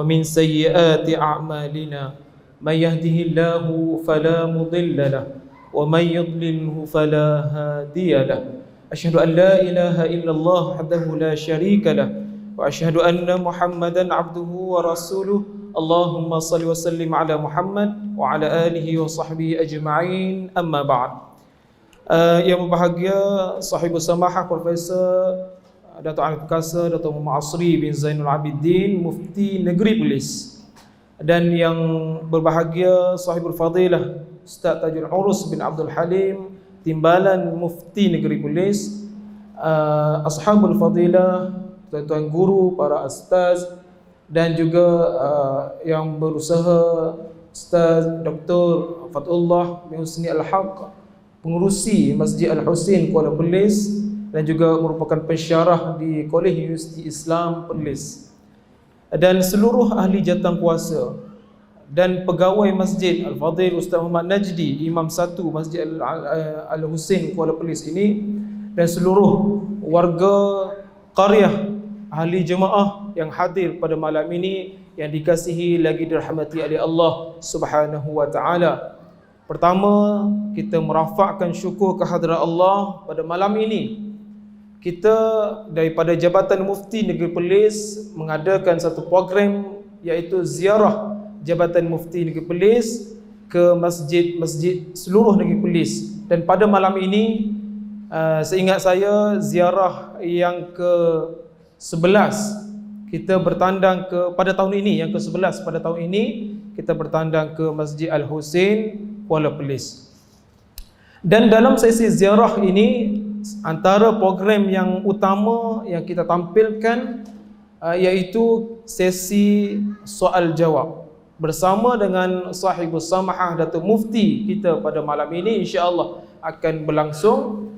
ومن سيئات أعمالنا من يهده الله فلا مضل له ومن يضلله فلا هادي له أشهد أن لا إله إلا الله وحده لا شريك له وأشهد أن محمدا عبده ورسوله اللهم صل وسلم على محمد وعلى آله وصحبه أجمعين أما بعد. Yang berbahagia Sahibus Samahah Profesor Dato' Arif Perkasa Dato' Muhammad Asri bin Zainul Abidin, Mufti Negeri Perlis, dan yang berbahagia Sahibul Fadilah Ustaz Tajul Urus bin Abdul Halim, Timbalan Mufti Negeri Perlis, Ashabul Fadilah, tuan-tuan guru, para ustaz, dan juga yang berusaha Ustaz Dr. Fatullah bin Husni Al-Haq, pengurusi Masjid Al-Husin Kuala Perlis, dan juga merupakan pensyarah di Kolej Universiti Islam Perlis, dan seluruh ahli jawatankuasa dan pegawai Masjid Al-Fadhil Ustaz Muhammad Najdi, Imam 1 Masjid Al-Husin Kuala Perlis ini, dan seluruh warga qaryah ahli jemaah yang hadir pada malam ini yang dikasihi lagi dirahmati oleh Allah Subhanahu wa taala. Pertama, kita merafakkan syukur kehadrat Allah pada malam ini. Kita daripada Jabatan Mufti Negeri Perlis mengadakan satu program, iaitu ziarah Jabatan Mufti Negeri Perlis ke masjid-masjid seluruh Negeri Perlis. Dan pada malam ini, seingat saya, ziarah yang ke-11 kita bertandang pada tahun ini, yang ke-11 pada tahun ini kita bertandang ke Masjid Al-Husin Kuala Perlis. Dan dalam sesi ziarah ini, antara program yang utama yang kita tampilkan iaitu sesi soal jawab bersama dengan Sahibus Samahah Datuk Mufti kita pada malam ini, insya-Allah akan berlangsung.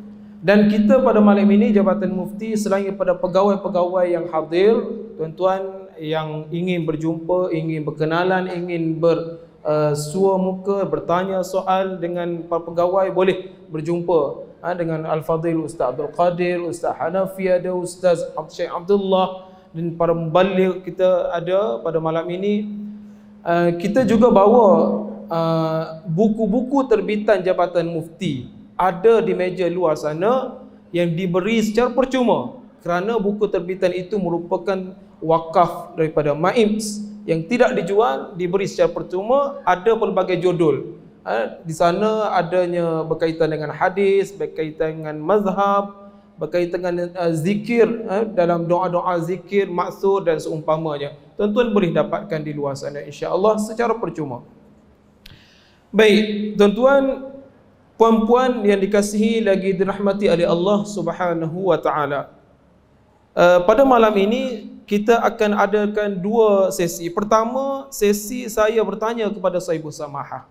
Dan kita pada malam ini Jabatan Mufti, selain pada pegawai-pegawai yang hadir, tuan-tuan yang ingin berjumpa, ingin berkenalan, ingin bersua muka, bertanya soal dengan para pegawai, boleh berjumpa dengan Al-Fadhil Ustaz Abdul Qadir, Ustaz Hanafi ada, Ustaz Syekh Abdullah, dan para muballigh kita ada pada malam ini. Kita juga bawa buku-buku terbitan Jabatan Mufti, ada di meja luar sana yang diberi secara percuma, kerana buku terbitan itu merupakan wakaf daripada MAIMS yang tidak dijual, diberi secara percuma. Ada pelbagai judul di sana, adanya berkaitan dengan hadis, berkaitan dengan mazhab, berkaitan dengan zikir, dalam doa-doa zikir, maksud dan seumpamanya. Tuan-tuan boleh dapatkan di luar sana, insya-Allah secara percuma. Baik, tuan-tuan, puan-puan yang dikasihi lagi dirahmati oleh Allah Subhanahu wa taala. Pada malam ini kita akan adakan dua sesi. Pertama, sesi saya bertanya kepada Sahibus Samahah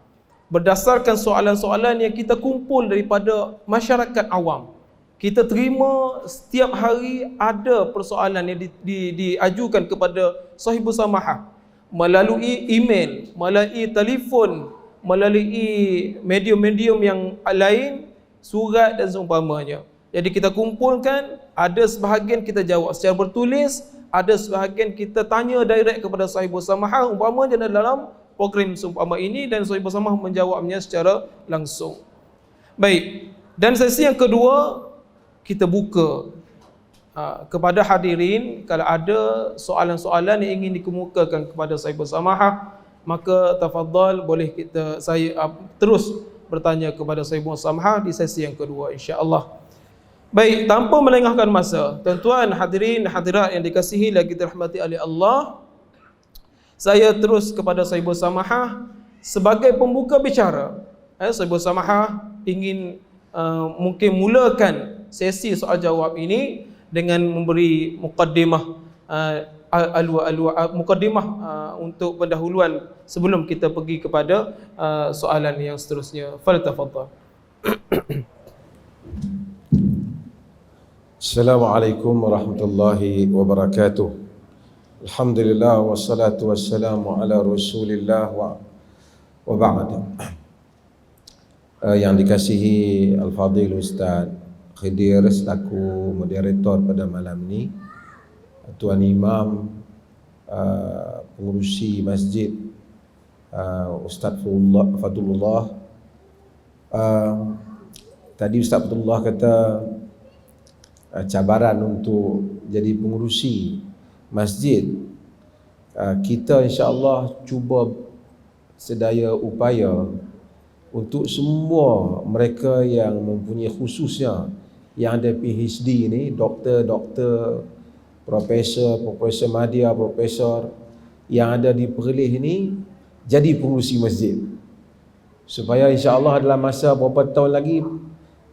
berdasarkan soalan-soalan yang kita kumpul daripada masyarakat awam. Kita terima setiap hari ada persoalan yang diajukan kepada Sahibus Samahah melalui email, melalui telefon, melalui medium-medium yang lain, surat dan seumpamanya. Jadi kita kumpulkan, ada sebahagian kita jawab secara bertulis, ada sebahagian kita tanya direct kepada Sahibus Samahah umpamanya dalam program seumpama ini, dan Sahibus Samahah menjawabnya secara langsung. Baik, dan sesi yang kedua kita buka kepada hadirin, kalau ada soalan-soalan yang ingin dikemukakan kepada Sahibus Samahah, maka tafadhal, boleh saya terus bertanya kepada Sahibus Samahah di sesi yang kedua, insya-Allah. Baik, tanpa melengahkan masa, tuan-tuan hadirin hadirat yang dikasihi lagi dirahmati oleh Allah, saya terus kepada Sahibus Samahah sebagai pembuka bicara. Sahibus Samahah ingin mungkin mulakan sesi soal jawab ini dengan memberi mukaddimah mukaddimah untuk pendahuluan sebelum kita pergi kepada soalan yang seterusnya. Faltafadhal. Assalamualaikum warahmatullahi wabarakatuh. Alhamdulillah wassalatu wassalamu ala Rasulillah wa ba'd. Yang dikasihi Al-Fadhil Ustaz Khidir selaku moderator pada malam ini, Tuan Imam pengurusi masjid Ustaz Fadlullah. Tadi Ustaz Fadlullah kata cabaran untuk jadi pengurusi masjid. Kita insya-Allah cuba sedaya upaya untuk semua mereka yang mempunyai, khususnya yang ada PhD ni, doktor, profesor madya, profesor yang ada di Perlis ni jadi pengurusi masjid, supaya insya-Allah dalam masa beberapa tahun lagi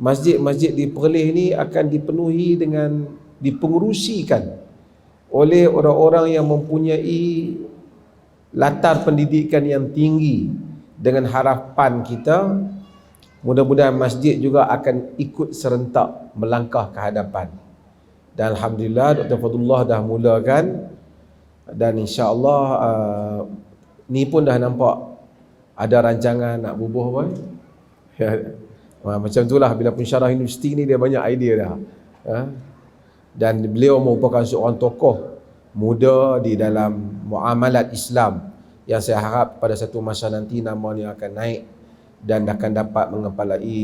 masjid-masjid di Perlis ni akan dipenuhi dengan, dipengurusikan oleh orang-orang yang mempunyai latar pendidikan yang tinggi, dengan harapan kita mudah-mudahan masjid juga akan ikut serentak melangkah ke hadapan. Dan alhamdulillah Dr. Fadlullah dah mulakan, dan insya-Allah ni pun dah nampak ada rancangan nak bubuh apa. Macam itulah, bila pensyarah universiti ni dia banyak idea dah. Dan beliau merupakan seorang tokoh muda di dalam muamalat Islam yang saya harap pada satu masa nanti namanya akan naik dan akan dapat mengepalai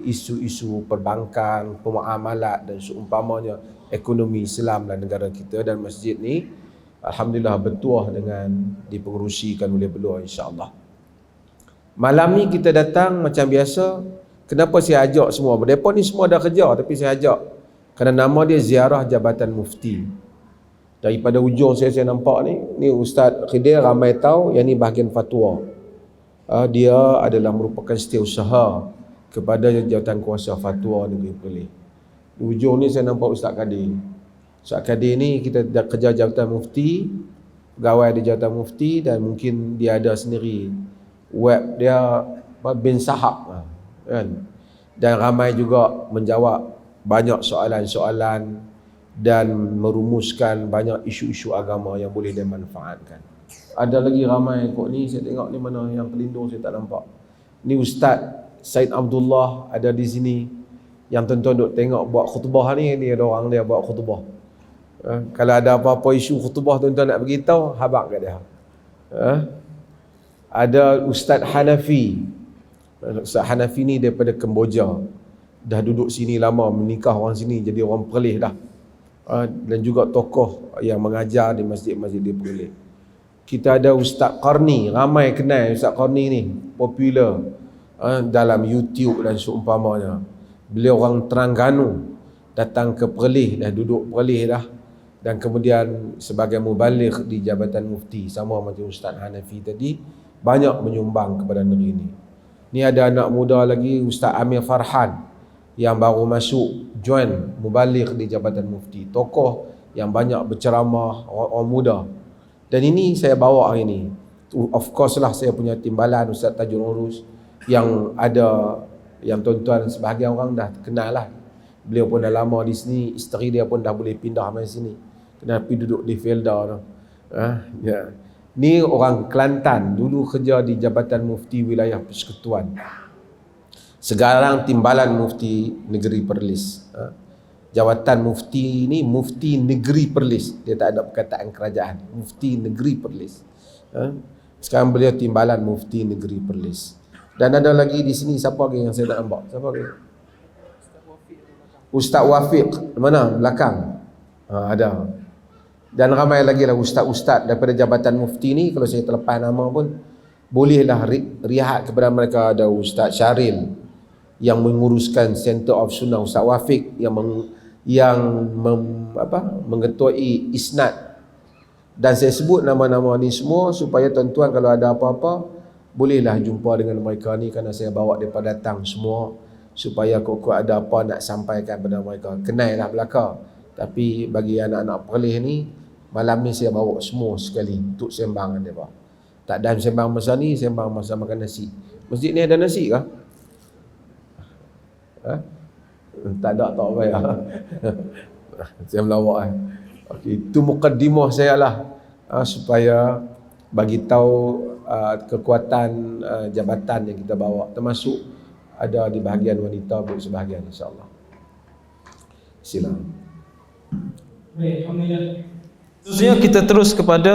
isu-isu perbankan, pemuamalat dan seumpamanya ekonomi Islam dalam negara kita. Dan masjid ni alhamdulillah bertuah dengan dipengerusikan oleh beliau, insya-Allah. Malam ni kita datang macam biasa. Kenapa saya ajak semua? Mereka ni semua dah kerja, tapi saya ajak kerana nama dia ziarah Jabatan Mufti. Daripada ujung saya nampak ni Ustaz Khidir ramai tahu yang ni bahagian fatwa. Dia adalah merupakan setiausaha kepada Jabatan Kuasa Fatwa Negeri Perlis. Di ujung ni saya nampak Ustaz Kadir. Ustaz Kadir ni kita dah kerja Jabatan Mufti, pegawai di Jabatan Mufti, dan mungkin dia ada sendiri web dia bin Sahab kan. Dan ramai juga menjawab banyak soalan-soalan dan merumuskan banyak isu-isu agama yang boleh dimanfaatkan. Ada lagi ramai kok ni, saya tengok ni mana yang pelindung saya tak nampak. Ni Ustaz Said Abdullah ada di sini, yang tuan-tuan duk tengok buat khutbah ni ada orang dia buat khutbah. Kalau ada apa-apa isu khutbah tuan-tuan nak beritahu, habaq kat dia. Ada Ustaz Hanafi. Ustaz Hanafi ni daripada Kemboja. Dah duduk sini lama, menikah orang sini, jadi orang Perlis dah. Dan juga tokoh yang mengajar di masjid-masjid di Perlis. Kita ada Ustaz Qarni, ramai kenal Ustaz Qarni ni, popular dalam YouTube dan seumpamanya. Beliau orang Terengganu, datang ke Perlis, dah duduk Perlis dah, dan kemudian sebagai mubaligh di Jabatan Mufti, sama macam Ustaz Hanafi tadi, banyak menyumbang kepada negeri ini. Ni ada anak muda lagi, Ustaz Amir Farhan, yang baru masuk join mubaligh di Jabatan Mufti, tokoh yang banyak berceramah, orang muda. Dan ini saya bawa hari ini. Of course lah saya punya timbalan Ustaz Tajul Urus, yang ada, yang tuan-tuan sebahagian orang dah kenal lah. Beliau pun dah lama di sini, isteri dia pun dah boleh pindah main sini, kena pergi duduk di Felda tu. Ya. Ni orang Kelantan, dulu kerja di Jabatan Mufti Wilayah Persekutuan. Sekarang timbalan Mufti Negeri Perlis. Jawatan Mufti ni Mufti Negeri Perlis. Dia tak ada perkataan kerajaan. Mufti Negeri Perlis. Sekarang beliau timbalan Mufti Negeri Perlis. Dan ada lagi di sini, siapa lagi yang saya tak nampak? Siapa lagi? Ustaz Wafiq. Mana? Belakang. Ada. Dan ramai lagi lah ustaz-ustaz daripada Jabatan Mufti ni. Kalau saya terlepas nama pun, bolehlah rihat kepada mereka. Ada Ustaz Syaril yang menguruskan Center of Sunnah, Ustaz Wafiq yang mengetuai isnad. Dan saya sebut nama-nama ni semua supaya tuan-tuan kalau ada apa-apa bolehlah jumpa dengan mereka ni, kerana saya bawa mereka datang semua supaya kok ada apa nak sampaikan kepada mereka. Kenal lah belakang. Tapi bagi anak-anak Perlis ni, malam ni saya bawa semua sekali untuk sembang dengan mereka. Tak ada sembang masa ni, sembang masa makan nasi. Masjid ni ada nasi kah? Tak ada, tak payah. Saya melawak. Okey, itu mukaddimah saya lah, supaya bagi tahu kekuatan jabatan yang kita bawa, termasuk ada di bahagian wanita pun sebahagian, insya-Allah. Silakan. Baik, alhamdulillah. Seterusnya kita terus kepada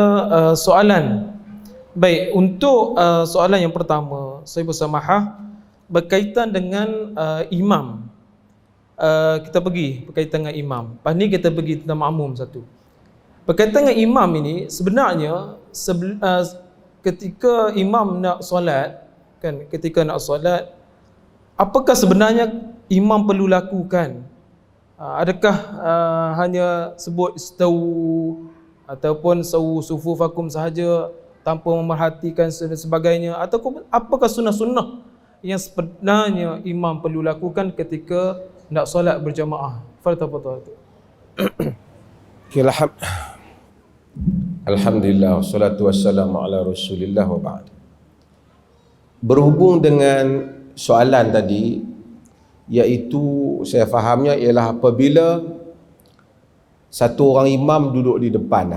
soalan. Baik, untuk soalan yang pertama, saya bersamahah berkaitan dengan imam. Kita pergi berkaitan dengan imam. Lepas ni kita pergi tentang makmum satu. Berkaitan dengan imam ini, sebenarnya ketika imam nak solat, kan, ketika nak solat, apakah sebenarnya imam perlu lakukan? Adakah hanya sebut istau ataupun sawu sufufakum sahaja tanpa memerhatikan dan sebagainya, ataupun apakah sunnah-sunnah yang sebenarnya imam perlu lakukan ketika nak solat berjamaah? Fadhal. Alhamdulillah, wassalatu wassalamu ala Rasulillah wa ba'd. Berhubung dengan soalan tadi, iaitu saya fahamnya ialah apabila satu orang imam duduk di depan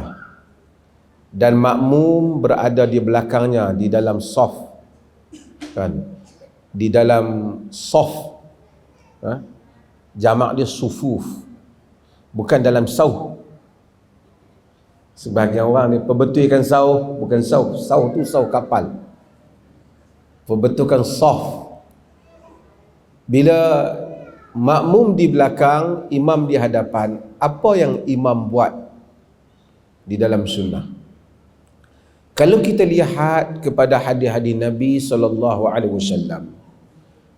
dan makmum berada di belakangnya di dalam saf, kan, di dalam saf, jamak dia sufuf, bukan dalam sauh. Sebahagian orang ni perbetulkan sauh, bukan sauh. Sauh tu sauh kapal. Perbetulkan saf. Bila makmum di belakang, imam di hadapan, apa yang imam buat di dalam sunnah? Kalau kita lihat kepada hadis-hadis Nabi SAW,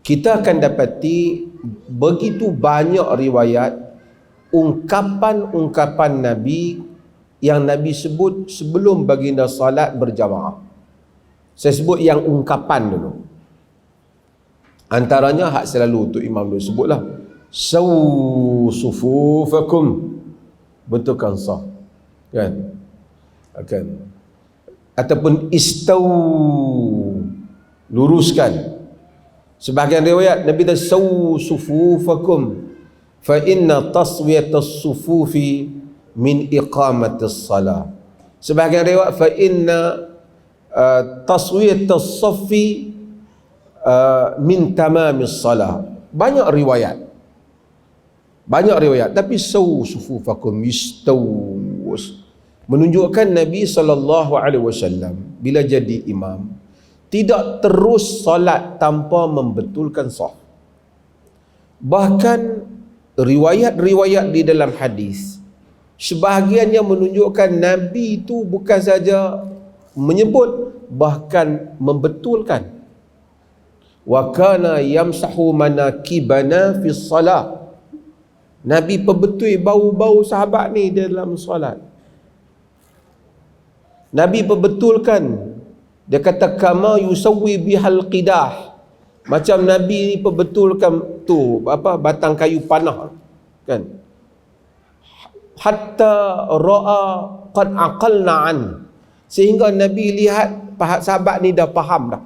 kita akan dapati begitu banyak riwayat ungkapan-ungkapan Nabi yang Nabi sebut sebelum baginda salat berjamaah. Saya sebut yang ungkapan dulu. Antaranya hak selalu untuk imam dulu sebutlah, sawu sufufakum, betulkan saf, kan, akan, ataupun istau, luruskan. Sebahagian riwayat Nabi dah sawu sufufakum fa inna taswiyatas sufufi min iqamatis salah. Sebahagian riwayat fa inna taswiyatas saffi min tamamis salah. Banyak riwayat, tapi sawu sufufakum istaw menunjukkan Nabi SAW bila jadi imam tidak terus solat tanpa membetulkan saf. Bahkan riwayat-riwayat di dalam hadis sebahagiannya menunjukkan Nabi itu bukan saja menyebut, bahkan membetulkan. Wa kana yamsahu manakibana fi salat. Nabi perbetul bau-bau sahabat ni dalam solat. Nabi perbetulkan. Dia kata kama yusawwi bihal qidah. Macam Nabi ni perbetulkan tu batang kayu panah, kan. Hatta ra'a qad aqalna an. Sehingga Nabi lihat sahabat ni dah faham dah.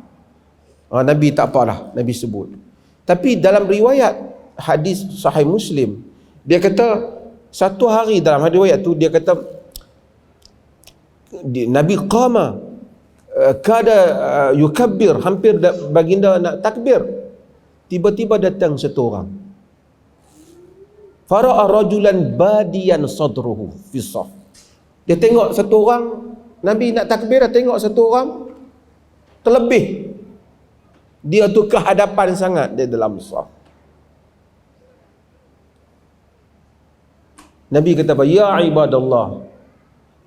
Nabi tak apa dah, Nabi sebut. Tapi dalam riwayat hadis Sahih Muslim, dia kata satu hari dalam riwayat tu dia kata Nabi qama kada yukabbir, hampir baginda nak takbir. Tiba-tiba datang satu orang. Fara'a rajulan badiyan sadruhu fi shaf. Dia tengok satu orang, Nabi nak takbir, dia tengok satu orang terlebih. Dia tu kehadapan sangat di dalam shaf. Nabi kata, ya ibadallah,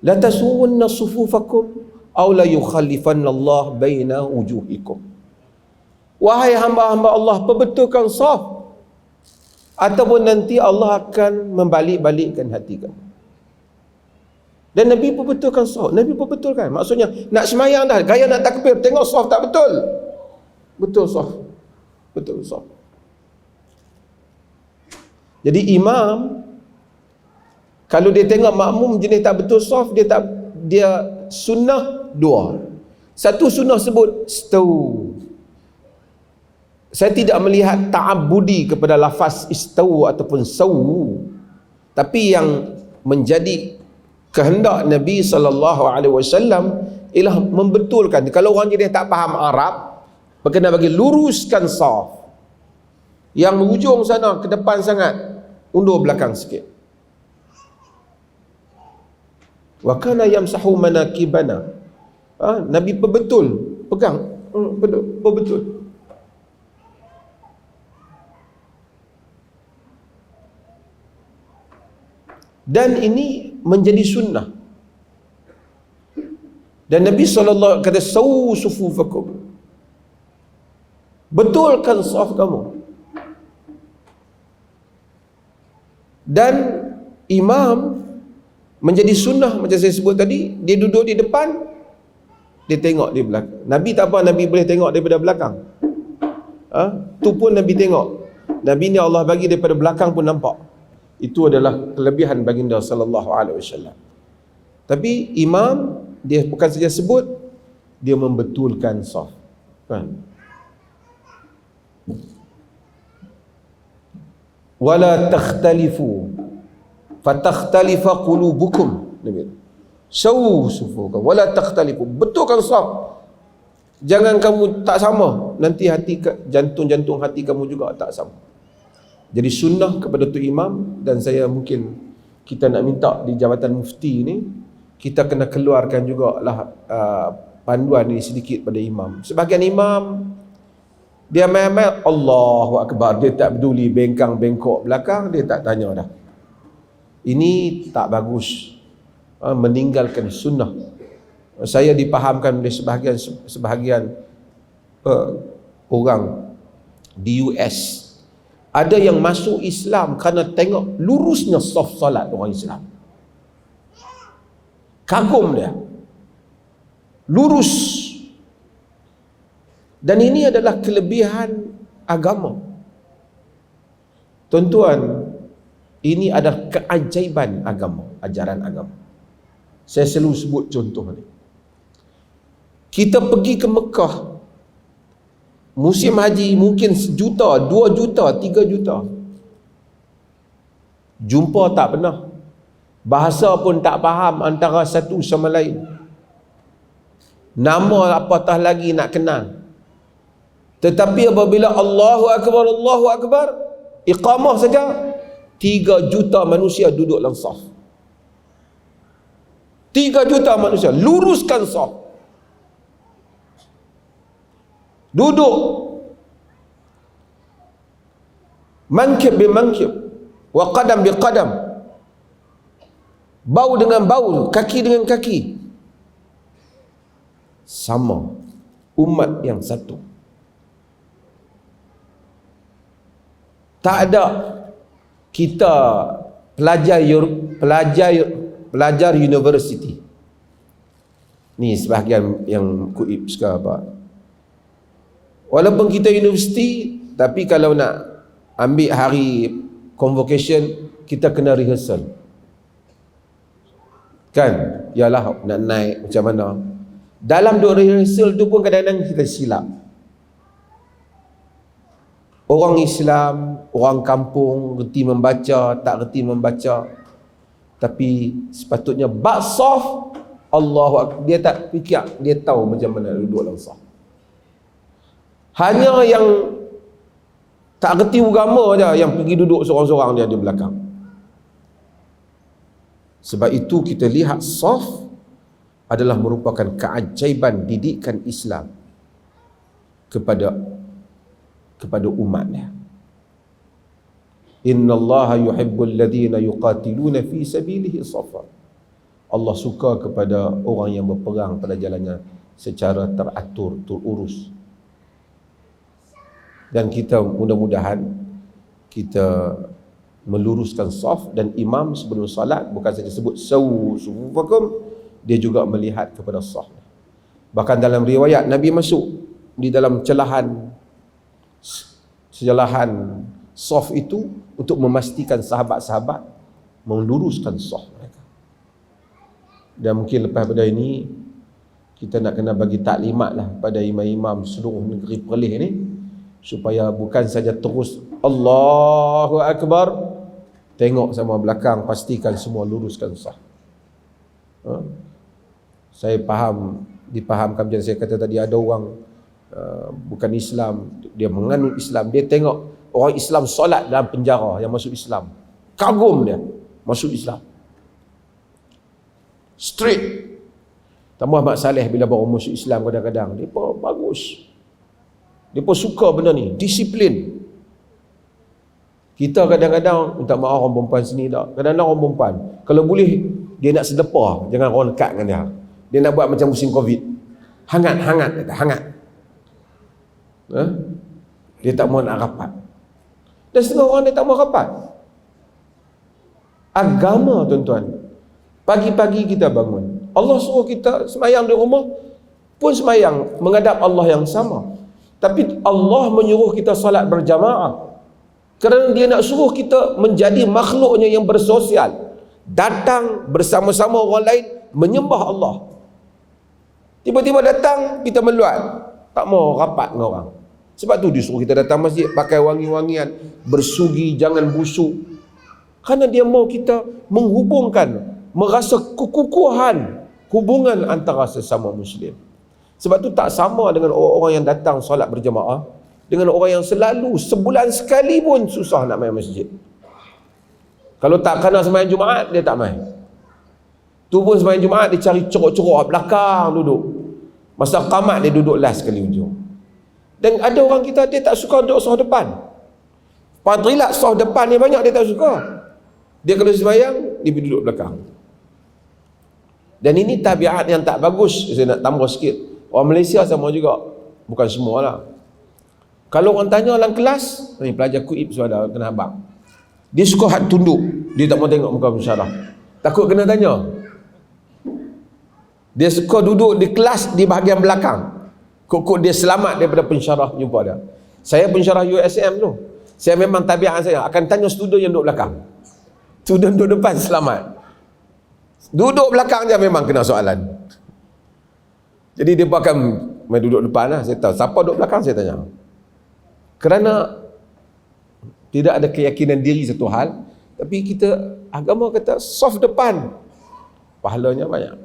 la tasuwunna sufufakum aw la yukhallifanna Allah baina wujuhikum. Wahai hamba-hamba Allah, perbetulkan saf, ataupun nanti Allah akan membalik-balikkan hati kamu. Dan Nabi perbetulkan saf. Nabi perbetulkan. Maksudnya nak semayang dah, gaya nak takbir, tengok saf tak betul. Betul saf. Betul saf. Jadi imam kalau dia tengok makmum jenis tak betul saf, dia sunnah dua. Satu sunnah sebut istau. Saya tidak melihat ta'abbudi kepada lafaz istau ataupun sawu. Tapi yang menjadi kehendak Nabi SAW ialah membetulkan. Kalau orang jenis tak faham Arab, berkena bagi luruskan saf. Yang hujung sana ke depan sangat, undur belakang sikit. Wa kana yamsahu manakibana. Nabi betul pegang, betul. Dan ini menjadi sunnah. Dan Nabi SAW kata, sawu sufufakum, betulkan saf kamu. Dan imam menjadi sunnah, macam saya sebut tadi, dia duduk di depan, dia tengok di belakang. Nabi tak apa, Nabi boleh tengok daripada belakang. Tu pun Nabi tengok. Nabi ni Allah bagi daripada belakang pun nampak. Itu adalah kelebihan baginda sallallahu alaihi wasallam. Tapi imam, dia bukan saja sebut, dia membetulkan saf. Kan? Wala takhtalifu fatakhtalifa qulubukum. Nabi, sawu sufukum wala takhtalifu, betulkan saf. Jangan kamu tak sama, nanti jantung hati kamu juga tak sama. Jadi sunnah kepada tu imam. Dan saya mungkin kita nak minta di Jabatan Mufti ni, kita kena keluarkan jugalah panduan ni sedikit pada imam. Sebahagian imam dia main-main Allahu Akbar, dia tak peduli bengkang bengkok belakang, dia tak tanya dah. Ini tak bagus, meninggalkan sunnah. Saya dipahamkan oleh sebahagian orang di US, ada yang masuk Islam kerana tengok lurusnya saf salat orang Islam. Kagum dia, lurus. Dan ini adalah kelebihan agama. Tuan-tuan, ini adalah keajaiban agama, ajaran agama. Saya selalu sebut contoh ni. Kita pergi ke Mekah, musim haji mungkin 1 juta, 2 juta, 3 juta. Jumpa tak pernah. Bahasa pun tak faham antara satu sama lain. Nama apatah lagi nak kenal. Tetapi apabila Allahu Akbar, iqamah saja, 3 juta manusia duduk dalam saf. 3 juta manusia, luruskan saf. Duduk mankib bimankib wa qadam biqadam, bau dengan bau, kaki dengan kaki, sama, umat yang satu. Tak ada kita pelajar universiti ni, sebahagian yang kuib sekarang apa, walaupun kita universiti, tapi kalau nak ambil hari convocation, kita kena rehearsal. Kan? Yalah, nak naik macam mana. Dalam duk rehearsal tu pun kadang-kadang kita silap. Orang Islam, orang kampung, reti membaca, tak reti membaca. Tapi sepatutnya bab saf, dia tak fikir, dia tahu macam mana duduk dalam saf. Hanya yang tak reti agama je yang pergi duduk seorang-seorang dia di belakang. Sebab itu kita lihat saf adalah merupakan keajaiban didikan Islam kepada umatnya. Innallaha yuhibbul ladzina yuqatiluna fi sabilihi safa. Allah suka kepada orang yang berperang pada jalannya secara teratur, terurus. Dan kita mudah-mudahan kita meluruskan saf, dan imam sebelum salat bukan saja sebut sawu sufufakum, dia juga melihat kepada saf. Bahkan dalam riwayat Nabi masuk di dalam celahan saf itu untuk memastikan sahabat-sahabat meluruskan saf mereka. Dan mungkin lepas pada ini kita nak kena bagi taklimat lah pada imam-imam seluruh negeri Perlis ni, supaya bukan saja terus Allahu Akbar, tengok sama belakang, pastikan semua luruskan saf. Saya dipahamkan macam saya kata tadi, ada orang bukan Islam, dia menganut Islam, dia tengok orang Islam solat dalam penjara yang masuk Islam, kagum dia masuk Islam. Straight. Tambah Mak Saleh bila baru masuk Islam kadang-kadang, mereka bagus. Mereka suka benda ni, disiplin. Kita kadang-kadang, minta maaf orang perempuan sini tak, kadang-kadang orang perempuan, kalau boleh dia nak sedepah, jangan orang dekat dengan dia. Dia nak buat macam musim Covid. Hangat-hangat, kata hangat. Dia tak mahu nak rapat. Dan setengah orang dia tak mahu rapat. Agama, tuan-tuan. Pagi-pagi kita bangun, Allah suruh kita semayang di rumah pun semayang menghadap Allah yang sama. Tapi Allah menyuruh kita salat berjamaah kerana dia nak suruh kita menjadi makhluknya yang bersosial, datang bersama-sama orang lain menyembah Allah. Tiba-tiba datang kita meluat, tak mau rapat dengan orang. Sebab tu disuruh kita datang masjid pakai wangi-wangian, bersugi, jangan busuk. Kerana dia mau kita menghubungkan, merasa kekukuhan hubungan antara sesama Muslim. Sebab tu tak sama dengan orang-orang yang datang solat berjamaah dengan orang yang selalu sebulan sekali pun susah nak main masjid. Kalau tak kena sembahyang Jumaat, dia tak main. Tu pun sembahyang Jumaat dia cari ceruk-ceruk belakang duduk. Masa qamat dia duduk last sekali ujung. Dan ada orang kita dia tak suka duduk saf depan. Fadilat saf depan ni banyak dia tak suka. Dia kalau sembahyang dia duduk belakang. Dan ini tabiat yang tak bagus. Saya nak tambah sikit. Orang Malaysia sama juga. Bukan semua lah. Kalau orang tanya dalam kelas, ni pelajar kuib suara kena abang. Dia suka hat tunduk. Dia tak mau tengok muka pensyarah. Takut kena tanya. Dia suka duduk di kelas di bahagian belakang. Kok dia selamat daripada pensyarah jumpa dia. Saya pensyarah USM tu. Saya memang tabiat saya akan tanya student yang duduk belakang. Student duduk depan selamat. Duduk belakang dia memang kena soalan. Jadi dia akan main duduk depan lah. Saya tahu siapa duduk belakang saya tanya. Kerana tidak ada keyakinan diri satu hal, tapi kita agama kata soft depan, pahalanya banyak.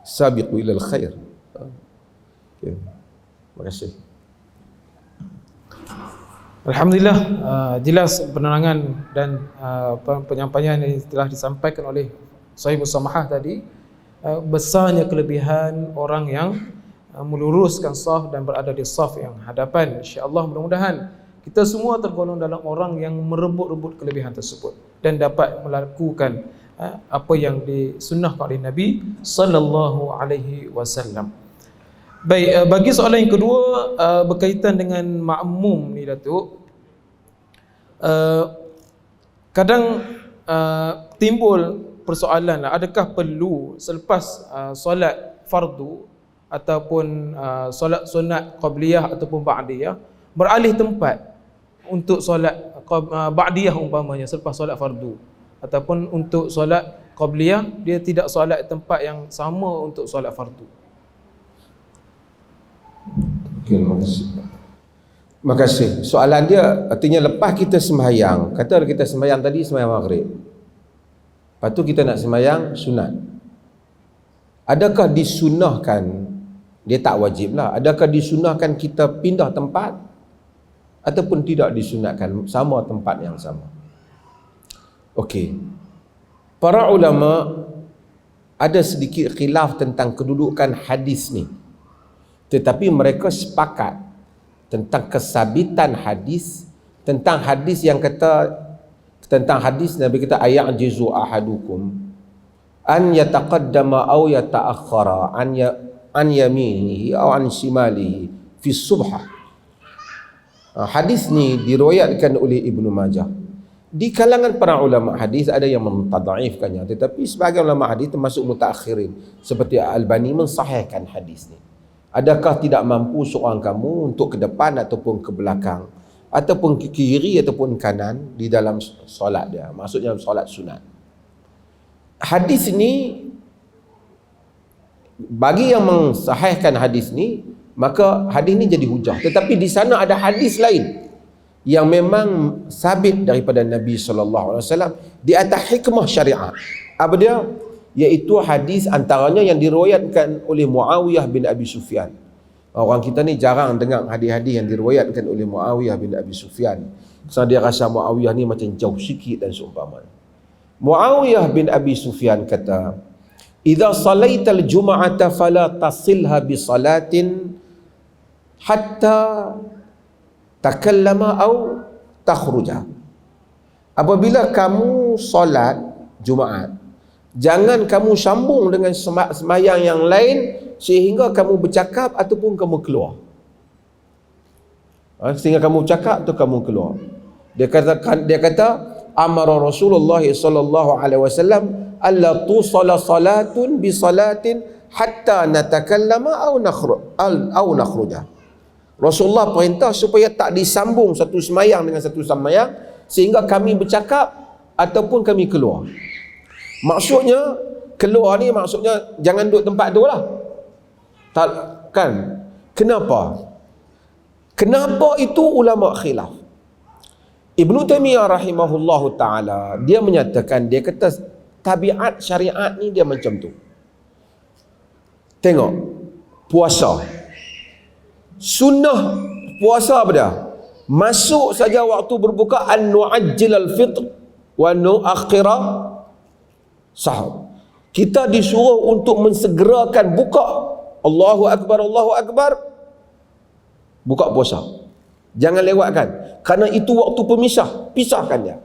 Sabiqu ilal khair. Okay. Terima kasih. Alhamdulillah, jelas penerangan dan penyampaian yang telah disampaikan oleh Sahib Samahah tadi. Besarnya kelebihan orang yang meluruskan saf dan berada di saf yang hadapan. InsyaAllah mudah-mudahan kita semua tergolong dalam orang yang merebut-rebut kelebihan tersebut dan dapat melakukan apa yang disunnahkan oleh Nabi sallallahu alaihi wasallam. Baik, bagi soalan yang kedua berkaitan dengan makmum ni Datuk. Kadang timbul persoalan lah, adakah perlu selepas solat fardu ataupun solat sunat qabliyah ataupun ba'diyah beralih tempat untuk solat ba'diyah umpamanya selepas solat fardu, ataupun untuk solat qabliyah dia tidak solat tempat yang sama untuk solat fardu. Okay, terima kasih. Soalan dia artinya lepas kita sembahyang, kata kita sembahyang tadi sembahyang maghrib, lepas tu kita nak sembahyang sunat, adakah disunahkan, dia tak wajib lah, adakah disunahkan kita pindah tempat ataupun tidak disunatkan, sama tempat yang sama? Okey, para ulama ada sedikit khilaf tentang kedudukan hadis ni, tetapi mereka sepakat tentang kesabitan hadis, tentang hadis yang kata, tentang hadis Nabi kita ayat jizu ahadukum an yataqaddama aw yata'akhkhara an yaminihi aw an shimalihi fi subha. Hadis ni diriwayatkan oleh Ibnu Majah. Di kalangan para ulama hadis ada yang mentadhaifkannya, tetapi sebahagian ulama hadis termasuk mutaakhirin seperti Al-Albani mensahihkan hadis ni. Adakah tidak mampu seorang kamu untuk ke depan ataupun ke belakang ataupun ke kiri ataupun kanan di dalam solat dia, maksudnya solat sunat. Hadis ini bagi yang mensahihkan hadis ni, maka hadis ni jadi hujah. Tetapi di sana ada hadis lain yang memang sabit daripada Nabi sallallahu alaihi wasallam di atas hikmah syariat. Apa dia? Iaitu hadis antaranya yang diriwayatkan oleh Muawiyah bin Abi Sufyan. Orang kita ni jarang dengar hadis-hadis yang diriwayatkan oleh Muawiyah bin Abi Sufyan. Sebab dia rasa Muawiyah ni macam jauh sikit dan seumpamanya. Muawiyah bin Abi Sufyan kata, idza salaital jum'ata fala tasilha bi salatin hatta takallama au takhruja. Apabila kamu solat Jumaat, jangan kamu sambung dengan sembahyang yang lain sehingga kamu bercakap ataupun kamu keluar. Sehingga kamu bercakap atau kamu keluar. Dia kata amara Rasulullah sallallahu alaihi wasallam alla tusalla salatun bi salatin hatta natakallama au nakhruja. Rasulullah perintah supaya tak disambung satu sembahyang dengan satu sembahyang sehingga kami bercakap ataupun kami keluar. Maksudnya keluar ni maksudnya jangan duduk tempat tu lah. Tak, kan? Kenapa? Kenapa itu ulama khilaf? Ibnu Taimiyah rahimahullahu ta'ala, dia menyatakan, dia kata tabiat syariat ni dia macam tu. Tengok, puasa. Sunnah puasa apa dah? Masuk saja waktu berbuka, an nu'ajjil al-fitr wa nu'akhira sahur. Kita disuruh untuk mensegerakan buka. Allahu Akbar, Allahu Akbar, buka puasa. Jangan lewatkan, kerana itu waktu pemisah, pisahkan dia.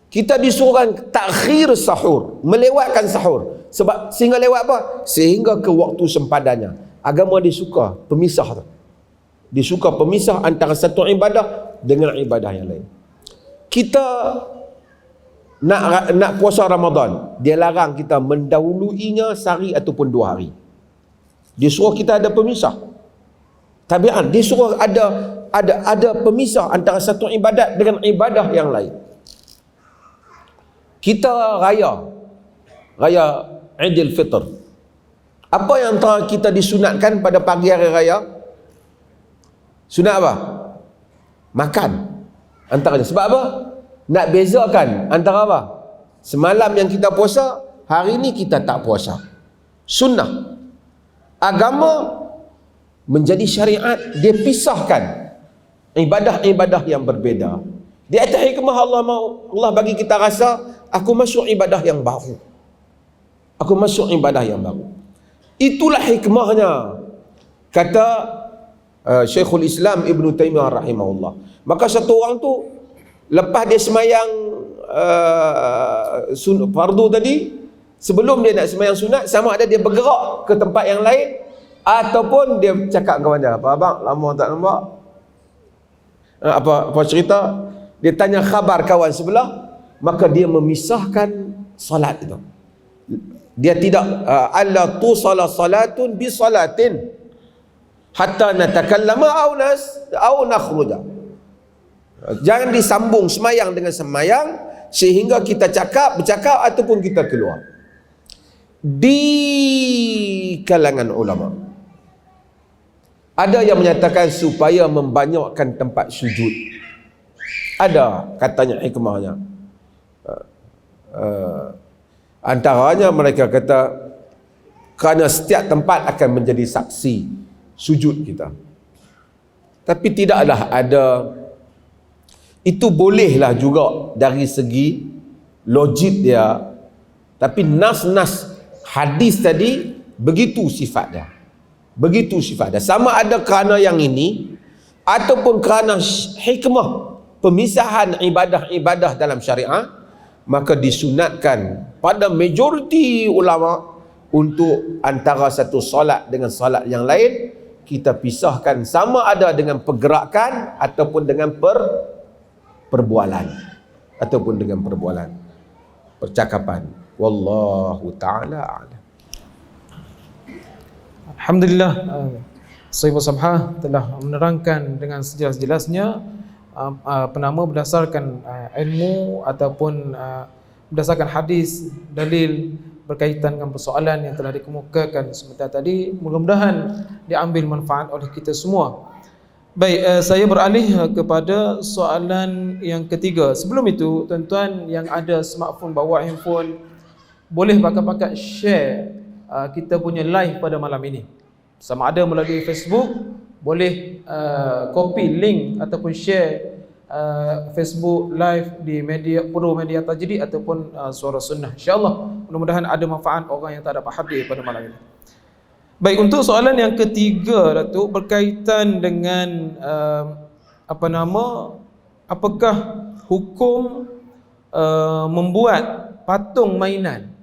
Kita disuruh takhir sahur, melewatkan sahur. Sebab sehingga lewat apa? Sehingga ke waktu sempadannya. Agama dia suka pemisah tu. Dia suka pemisah antara satu ibadah dengan ibadah yang lain. Kita nak puasa Ramadan, dia larang kita mendahuluinya sehari ataupun 2 hari. Dia suruh kita ada pemisah. Tabiat, dia suruh ada pemisah antara satu ibadat dengan ibadah yang lain. Kita raya Aidil Fitr. Apa yang telah kita disunatkan pada pagi hari raya? Sunat apa? Makan antaranya. Sebab apa? Nak bezakan antara apa? Semalam yang kita puasa, hari ini kita tak puasa. Sunnah. Agama menjadi syariat, dia pisahkan ibadah-ibadah yang berbeda. Di atas hikmah Allah bagi kita rasa, aku masuk ibadah yang baru. Aku masuk ibadah yang baru. Itulah hikmahnya, kata Syekhul Islam Ibnu Taimiyah rahimahullah. Maka satu orang tu lepas dia semayang fardu tadi, sebelum dia nak semayang sunat, sama ada dia bergerak ke tempat yang lain ataupun dia cakap kawan dia, apa abang lama tak nampak, apa cerita, dia tanya khabar kawan sebelah, maka dia memisahkan salat itu. Dia tidak alla tusala salatun bi salatin hatta natakallama au nakhruja. Jangan disambung semayang dengan semayang sehingga kita bercakap ataupun kita keluar. Di kalangan ulama ada yang menyatakan supaya membanyakkan tempat sujud. Ada katanya hikmahnya. Antaranya mereka kata kerana setiap tempat akan menjadi saksi sujud kita. Tapi tidaklah ada, itu bolehlah juga dari segi logik dia, tapi nas-nas hadis tadi begitu sifat dia. Begitu sifat dia. Sama ada kerana yang ini ataupun kerana hikmah pemisahan ibadah-ibadah dalam syariah, maka disunatkan pada majoriti ulama untuk antara satu solat dengan solat yang lain kita pisahkan, sama ada dengan pergerakan ataupun dengan perbualan percakapan. Wallahu ta'ala a'lam. Alhamdulillah, Sayyidina Sabhah telah menerangkan dengan sejelas-jelasnya penama berdasarkan ilmu ataupun berdasarkan hadis, dalil berkaitan dengan persoalan yang telah dikemukakan sebentar tadi. Mudah-mudahan diambil manfaat oleh kita semua. Baik, saya beralih kepada soalan yang ketiga. Sebelum itu, tuan-tuan yang ada smartphone, bawa handphone, boleh pakat-pakat share kita punya live pada malam ini. Sama ada melalui Facebook, boleh copy link ataupun share Facebook live di media Pro Media Tajrid ataupun Suara Sunnah. InsyaAllah mudah-mudahan ada manfaat orang yang tak dapat hadir pada malam ini. Baik, untuk soalan yang ketiga Datuk, berkaitan dengan apakah hukum membuat patung mainan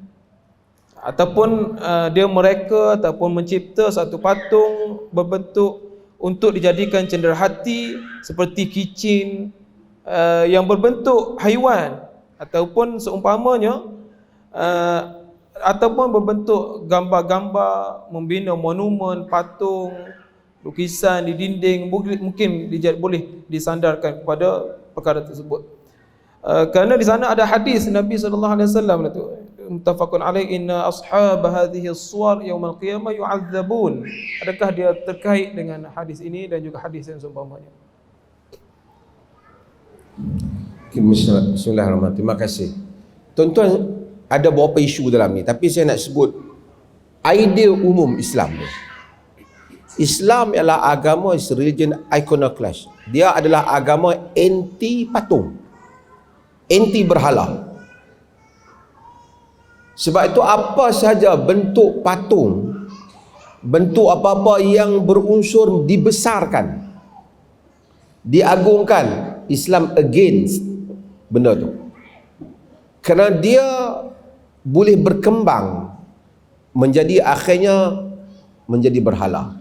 ataupun dia mereka ataupun mencipta satu patung berbentuk untuk dijadikan cenderahati seperti kicin yang berbentuk haiwan ataupun seumpamanya ataupun berbentuk gambar-gambar, membina monumen, patung, lukisan di dinding, mungkin boleh disandarkan kepada perkara tersebut. Kerana di sana ada hadis Nabi sallallahu alaihi wasallam itu muttafaqun alaih, inna ashab hadhihi as-suwar yaumil qiyamah yu'adzabun. Adakah dia terkait dengan hadis ini dan juga hadis yang seumpamanya? Bismillahirrahmanirrahim. Terima kasih. Tuan-tuan, ada beberapa isu dalam ni, tapi saya nak sebut idea umum Islam ni. Islam ialah agama, is religion iconoclast. Dia adalah agama anti patung, anti berhala. Sebab itu apa sahaja bentuk patung, bentuk apa-apa yang berunsur dibesarkan, diagungkan, Islam against benda tu. Kerana dia boleh berkembang menjadi akhirnya menjadi berhala.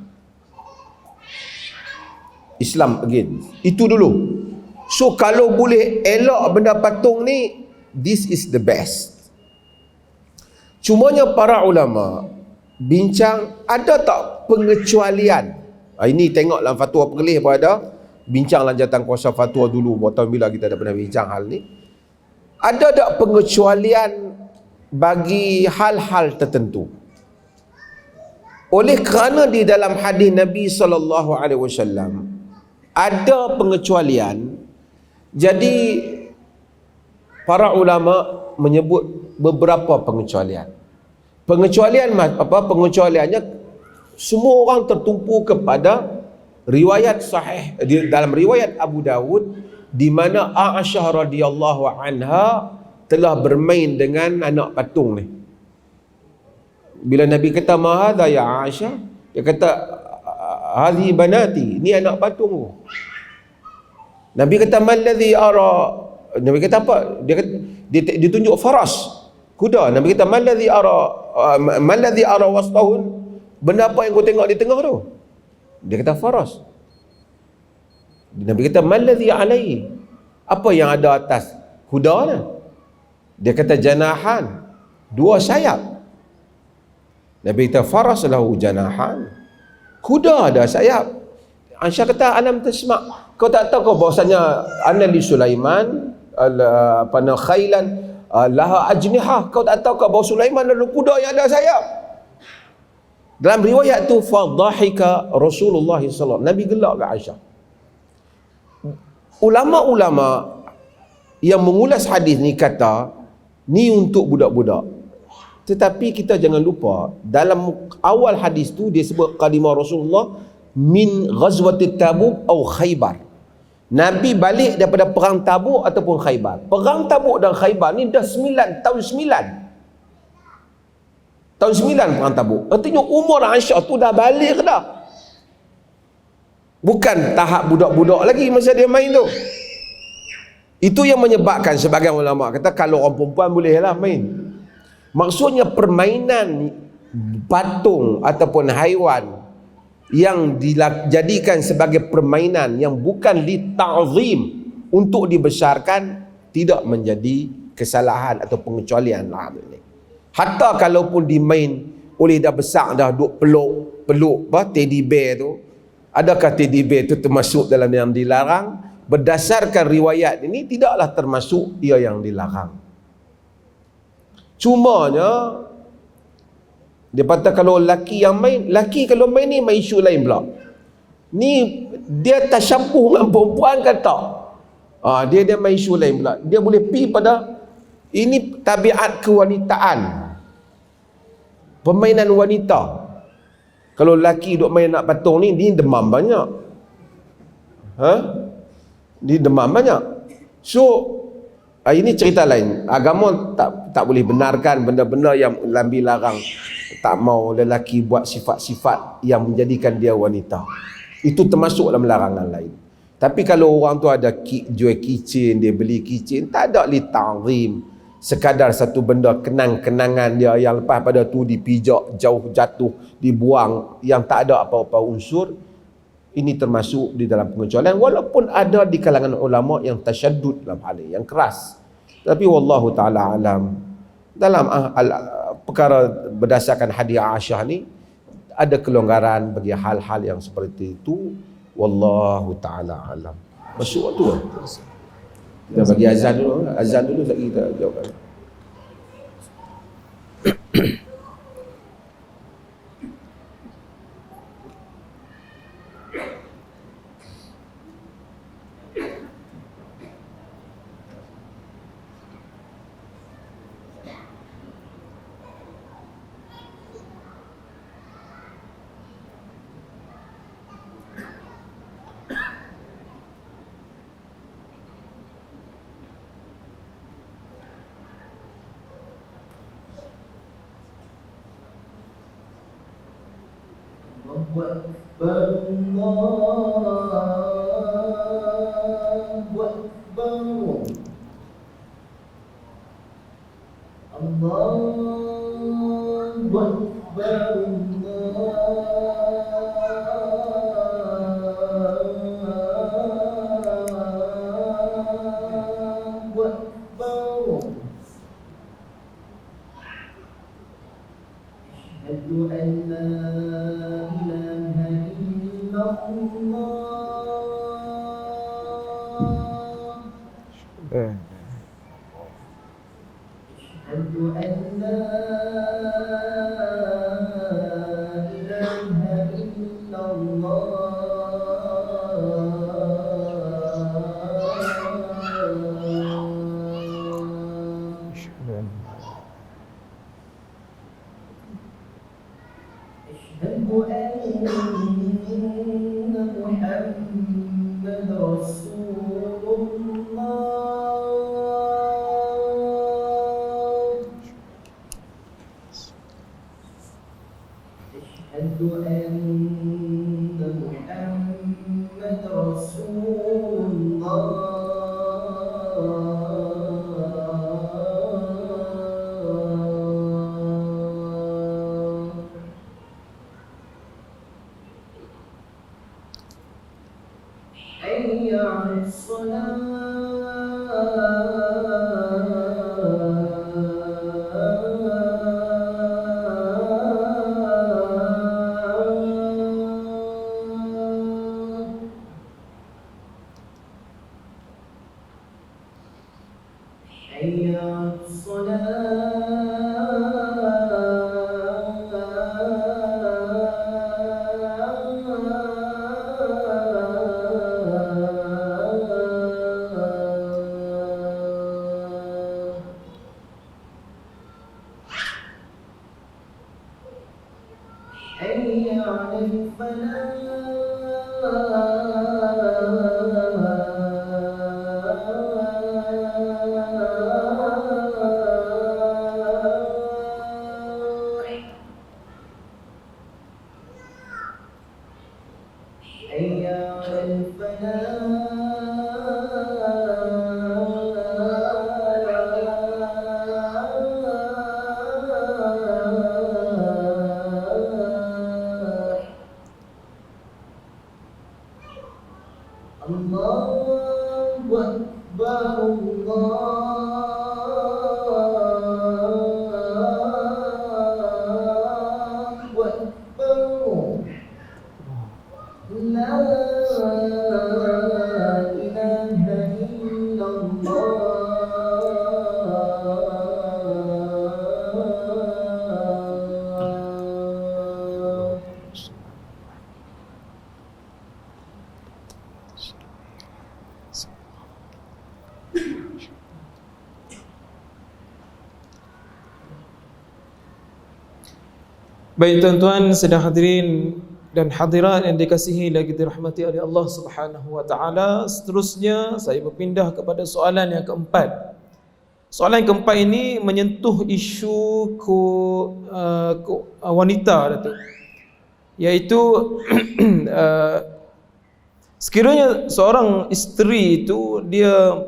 Islam against. Itu dulu. So kalau boleh elak benda patung ni, this is the best. Cumanya para ulama bincang, ada tak pengecualian? Ini tengok dalam fatwa perlih pun ada. Bincang dalam Jawatankuasa Fatwa dulu, berapa tahun bila kita dah pernah bincang hal ni. Ada tak pengecualian bagi hal-hal tertentu? Oleh kerana di dalam hadis Nabi SAW ada pengecualian, jadi para ulama menyebut beberapa pengecualian. Pengecualiannya semua orang tertumpu kepada riwayat sahih dalam riwayat Abu Dawud, di mana Aisyah radhiyallahu anha telah bermain dengan anak patung ni. Bila Nabi kata ma hadha ya Aisyah, dia kata hadhi banati, ni anak patung. Nabi kata mal ladzi ara, Nabi kata apa? Dia tunjuk faras, kuda. Nabi kata mal ladzi ara wasṭahun, benda apa yang kau tengok di tengah tu? Dia kata faras. Nabi kata mal ladzi alaihi, apa yang ada atas kuda ni? Dia kata janahan, dua sayap. Nabi kata faras lahu janahan, kuda ada sayap. Aisyah kata alam tasma', kau tak tahu kau bahasanya anna li Sulaiman khailan laha ajnihah, kau tak tahu kau bahawa Sulaiman ada kuda yang ada sayap? Dalam riwayat tu fadhahika Rasulullah SAW, Nabi gelak ke Aisyah. Ulama-ulama yang mengulas hadis ni kata ni untuk budak-budak, tetapi kita jangan lupa dalam awal hadis tu dia sebut qadimah Rasulullah min ghazwatit Tabuk atau Khaybar. Nabi balik daripada perang Tabuk ataupun Khaybar. Perang Tabuk dan Khaybar ni dah tahun 9. Tahun 9 perang Tabuk. Artinya umur Aisyah tu dah balik dah. Bukan tahap budak-budak lagi masa dia main tu. Itu yang menyebabkan sebagian ulama kata kalau orang perempuan bolehlah main. Maksudnya permainan patung ataupun haiwan yang dijadikan sebagai permainan yang bukan dita'zim untuk dibesarkan tidak menjadi kesalahan atau pengecualian dalam ini. Hatta kalaupun dimain oleh dah besar dah duk peluk teddy bear tu, adakah teddy bear tu termasuk dalam yang dilarang? Berdasarkan riwayat ini tidaklah termasuk ia yang dilarang. Cumanya dia kata kalau laki yang main, laki kalau main ni main isu lain pula. Ni dia tasyabbuh dengan perempuan ke tak? Dia main isu lain pula. Dia boleh pergi pada ini tabiat kewanitaan. Permainan wanita. Kalau laki duk main nak patung ni demam banyak. Di demam banyak. So ini cerita lain. Agama tak boleh benarkan benda-benda yang Nabi larang. Tak mau lelaki buat sifat-sifat yang menjadikan dia wanita. Itu termasuk dalam larangan lain. Tapi kalau orang tu ada jual keychain, dia beli keychain, tak ada li ta'zim, sekadar satu benda kenang-kenangan dia yang lepas pada tu dipijak, jauh jatuh, dibuang, yang tak ada apa-apa unsur, ini termasuk di dalam pengecualian, walaupun ada di kalangan ulama yang tasyaddud dalam hal ini, yang keras. Tapi wallahu taala alam, dalam perkara berdasarkan hadis Aisyah ni ada kelonggaran bagi hal-hal yang seperti itu. Wallahu taala alam. Masuk waktu kita bagi azan dulu lagi kita jawab. Baik tuan-tuan sedang hadirin dan hadirat yang dikasihi lagi dirahmati oleh Allah Subhanahu wa taala, seterusnya saya berpindah kepada soalan yang keempat. Soalan yang keempat ini menyentuh isu wanita, Datuk. Iaitu sekiranya seorang isteri itu dia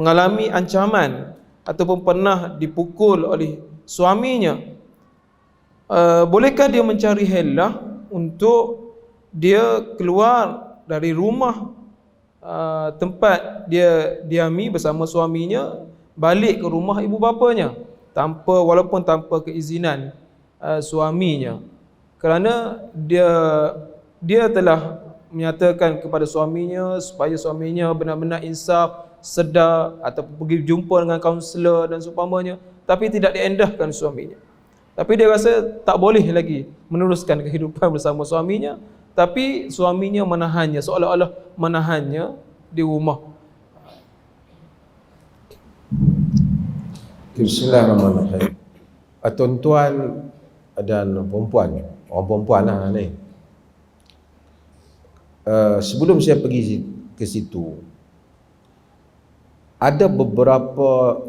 mengalami ancaman ataupun pernah dipukul oleh suaminya, bolehkah dia mencari helah untuk dia keluar dari rumah tempat dia diami bersama suaminya, balik ke rumah ibu bapanya walaupun tanpa keizinan suaminya, kerana dia telah menyatakan kepada suaminya supaya suaminya benar-benar insaf, sedar, atau pergi jumpa dengan kaunselor dan seumpamanya, tapi tidak diendahkan suaminya. Tapi dia rasa tak boleh lagi meneruskan kehidupan bersama suaminya, tapi suaminya menahannya, seolah-olah menahannya di rumah. Bismillahirrahmanirrahim. Tuan-tuan dan perempuan, orang perempuan lah ni. Sebelum saya pergi ke situ, ada beberapa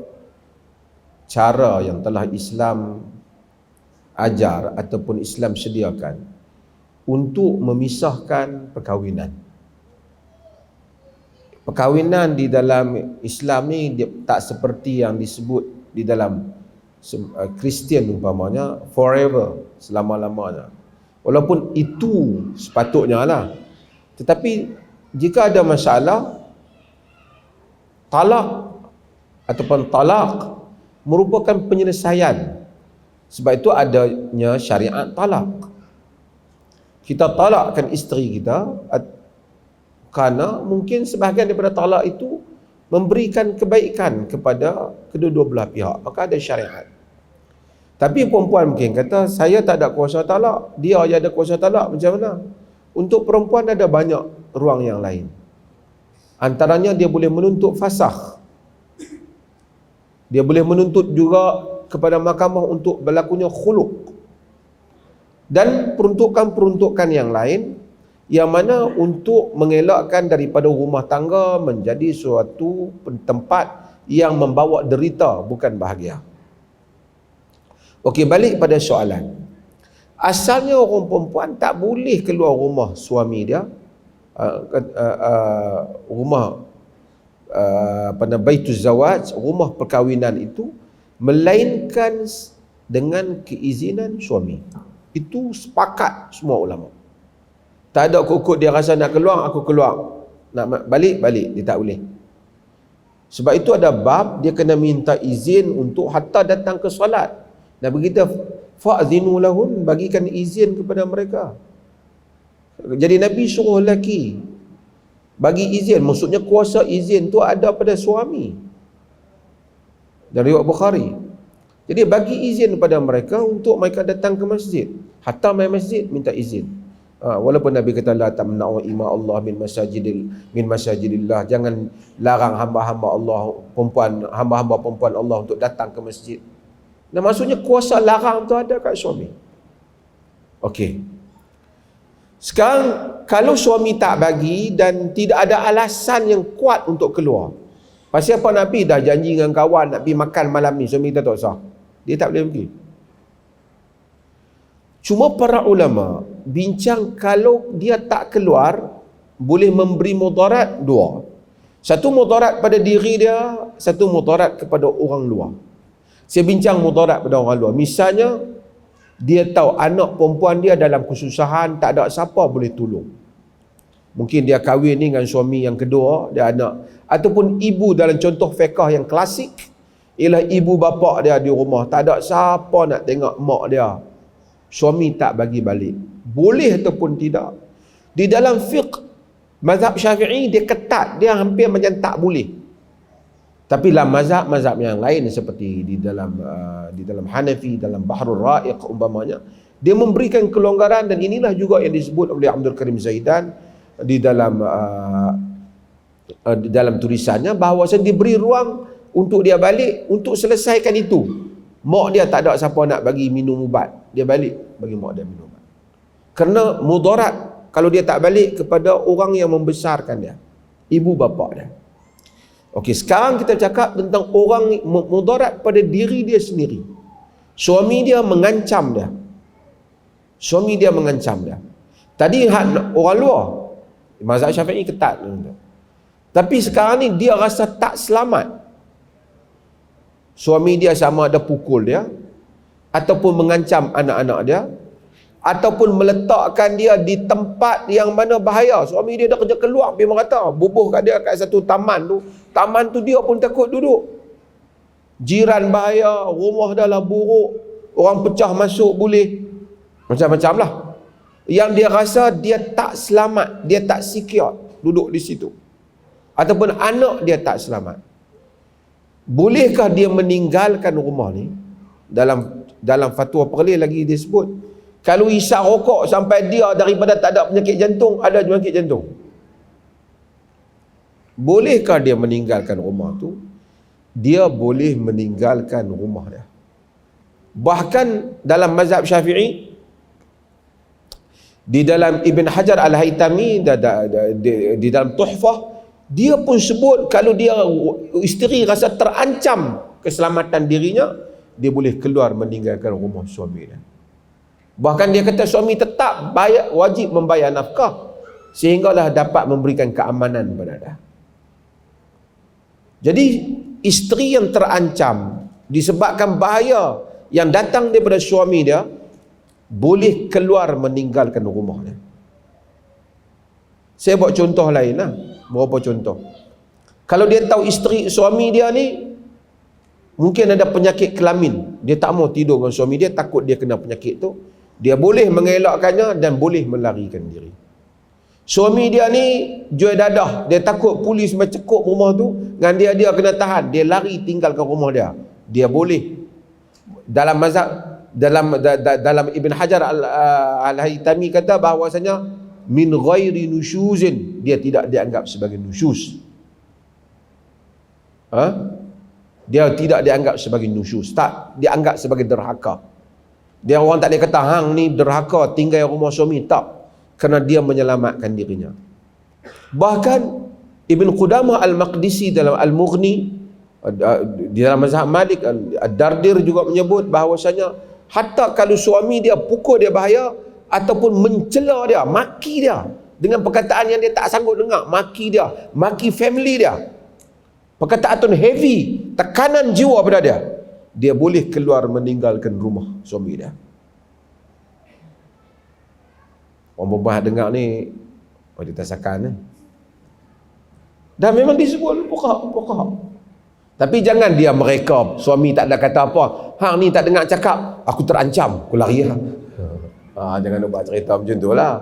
cara yang telah Islam ajar ataupun Islam sediakan untuk memisahkan perkahwinan. Perkahwinan di dalam Islam ni dia tak seperti yang disebut di dalam Kristian umpamanya forever, selama-lamanya. Walaupun itu sepatutnya lah, tetapi jika ada masalah, talak ataupun talak merupakan penyelesaian. Sebab itu adanya syariat talak. Kita talakkan isteri kita kerana mungkin sebahagian daripada talak itu memberikan kebaikan kepada kedua-dua belah pihak, maka ada syariat. Tapi perempuan mungkin kata, saya tak ada kuasa talak, dia je ada kuasa talak, macam mana? Untuk perempuan ada banyak ruang yang lain. Antaranya dia boleh menuntut fasakh. Dia boleh menuntut juga kepada mahkamah untuk berlakunya khuluk. Dan peruntukan-peruntukan yang lain yang mana untuk mengelakkan daripada rumah tangga menjadi suatu tempat yang membawa derita bukan bahagia. Okey, balik pada soalan. Asalnya orang perempuan tak boleh keluar rumah suami dia, rumah baituz zawaj, rumah perkahwinan itu, melainkan dengan keizinan suami. Itu sepakat semua ulama. Tak ada kukut dia rasa nak keluar, aku keluar. Nak balik, dia tak boleh. Sebab itu ada bab dia kena minta izin untuk hatta datang ke solat. Nabi kita fa'zinu lahun, bagikan izin kepada mereka. Jadi Nabi suruh lelaki bagi izin, maksudnya kuasa izin tu ada pada suami. Dari riwayat Bukhari. Jadi bagi izin kepada mereka untuk mereka datang ke masjid. Hatta main masjid minta izin. Walaupun Nabi kata la tamna'u ima Allah min masajidillah, jangan larang hamba-hamba Allah hamba-hamba perempuan Allah untuk datang ke masjid. Dan maksudnya kuasa larang tu ada kat suami. Okey. Sekarang kalau suami tak bagi dan tidak ada alasan yang kuat untuk keluar, pasal apa Nabi dah janji dengan kawan nak pergi makan malam ni, suami kita tak sah, dia tak boleh pergi. Cuma para ulama bincang kalau dia tak keluar boleh memberi mudarat dua. Satu mudarat pada diri dia, satu mudarat kepada orang luar. Saya bincang mudarat pada orang luar. Misalnya dia tahu anak perempuan dia dalam kesusahan, tak ada siapa boleh tolong. Mungkin dia kahwin ni dengan suami yang kedua, dia anak. Ataupun ibu dalam contoh fiqh yang klasik, ialah ibu bapa dia di rumah, tak ada siapa nak tengok mak dia. Suami tak bagi balik. Boleh ataupun tidak. Di dalam fiqh mazhab Syafi'i dia ketat, dia hampir macam tak boleh. Tapi dalam mazhab yang lain seperti di dalam Hanafi, dalam Bahrul Ra'iq umpamanya, dia memberikan kelonggaran, dan inilah juga yang disebut oleh Abdul Karim Zaidan di dalam tulisannya, bahawa diberi ruang untuk dia balik untuk selesaikan itu. Mak dia tak ada siapa nak bagi minum ubat, dia balik bagi mak dia minum ubat. Kerana mudarat kalau dia tak balik kepada orang yang membesarkan dia, ibu bapa dia. Okey, sekarang kita cakap tentang orang mudarat pada diri dia sendiri. Suami dia mengancam dia. Suami dia mengancam dia. Tadi orang luar, mazhab Syafi'i ketat. Tapi sekarang ni dia rasa tak selamat. Suami dia sama ada pukul dia, ataupun mengancam anak-anak dia, ataupun meletakkan dia di tempat yang mana bahaya. Suami dia dah kerja keluar pergi merata, bubuh kat dia kat satu taman tu. Taman tu dia pun takut duduk. Jiran bahaya, rumah dah lah buruk, orang pecah masuk boleh. Macam-macam lah. Yang dia rasa dia tak selamat, dia tak secure duduk di situ. Ataupun anak dia tak selamat. Bolehkah dia meninggalkan rumah ni? Dalam fatwa Perlis lagi dia sebut, kalau isap rokok sampai dia daripada tak ada penyakit jantung, ada penyakit jantung, bolehkah dia meninggalkan rumah tu? Dia boleh meninggalkan rumah dia. Bahkan dalam mazhab Syafi'i, di dalam Ibn Hajar Al-Haytami, di dalam Tuhfah, dia pun sebut kalau dia isteri rasa terancam keselamatan dirinya, dia boleh keluar meninggalkan rumah suami dia. Bahkan dia kata suami tetap wajib membayar nafkah sehinggalah dapat memberikan keamanan kepada dia. Jadi isteri yang terancam disebabkan bahaya yang datang daripada suami dia, boleh keluar meninggalkan rumah dia. Saya buat contoh lain lah. Berapa contoh. Kalau dia tahu suami dia ni mungkin ada penyakit kelamin, dia tak mau tidur dengan suami dia, takut dia kena penyakit tu, dia boleh mengelakkannya dan boleh melarikan diri. Suami dia ni jual dadah, dia takut polis mencekuk rumah tu, dengan dia kena tahan, dia lari tinggalkan rumah dia. Dia boleh. Dalam mazhab, dalam Ibn Hajar Al-Haytami kata bahawasanya min ghairi nusyuzin, dia tidak dianggap sebagai nusyuz. Dia tidak dianggap sebagai nusyuz, tak dianggap sebagai derhaka. Dia orang tak boleh kata hang ni derhaka tinggal rumah suami, tak, kerana dia menyelamatkan dirinya. Bahkan Ibn Qudamah Al-Maqdisi dalam Al-Mughni, di dalam mazhab Malik, Ad-Dardir juga menyebut bahawasanya hatta kalau suami dia pukul dia bahaya, ataupun mencela dia, maki dia dengan perkataan yang dia tak sanggup dengar, maki dia, maki family dia, perkataan heavy, tekanan jiwa pada dia, dia boleh keluar meninggalkan rumah suami dia. Orang perempuan dengar ni, dia tersakan. Dan memang disebut pokok. Tapi jangan dia mereka, suami tak ada kata apa, hang ni tak dengar cakap, aku terancam, aku lari lah. Jangan nak buat cerita macam tu lah.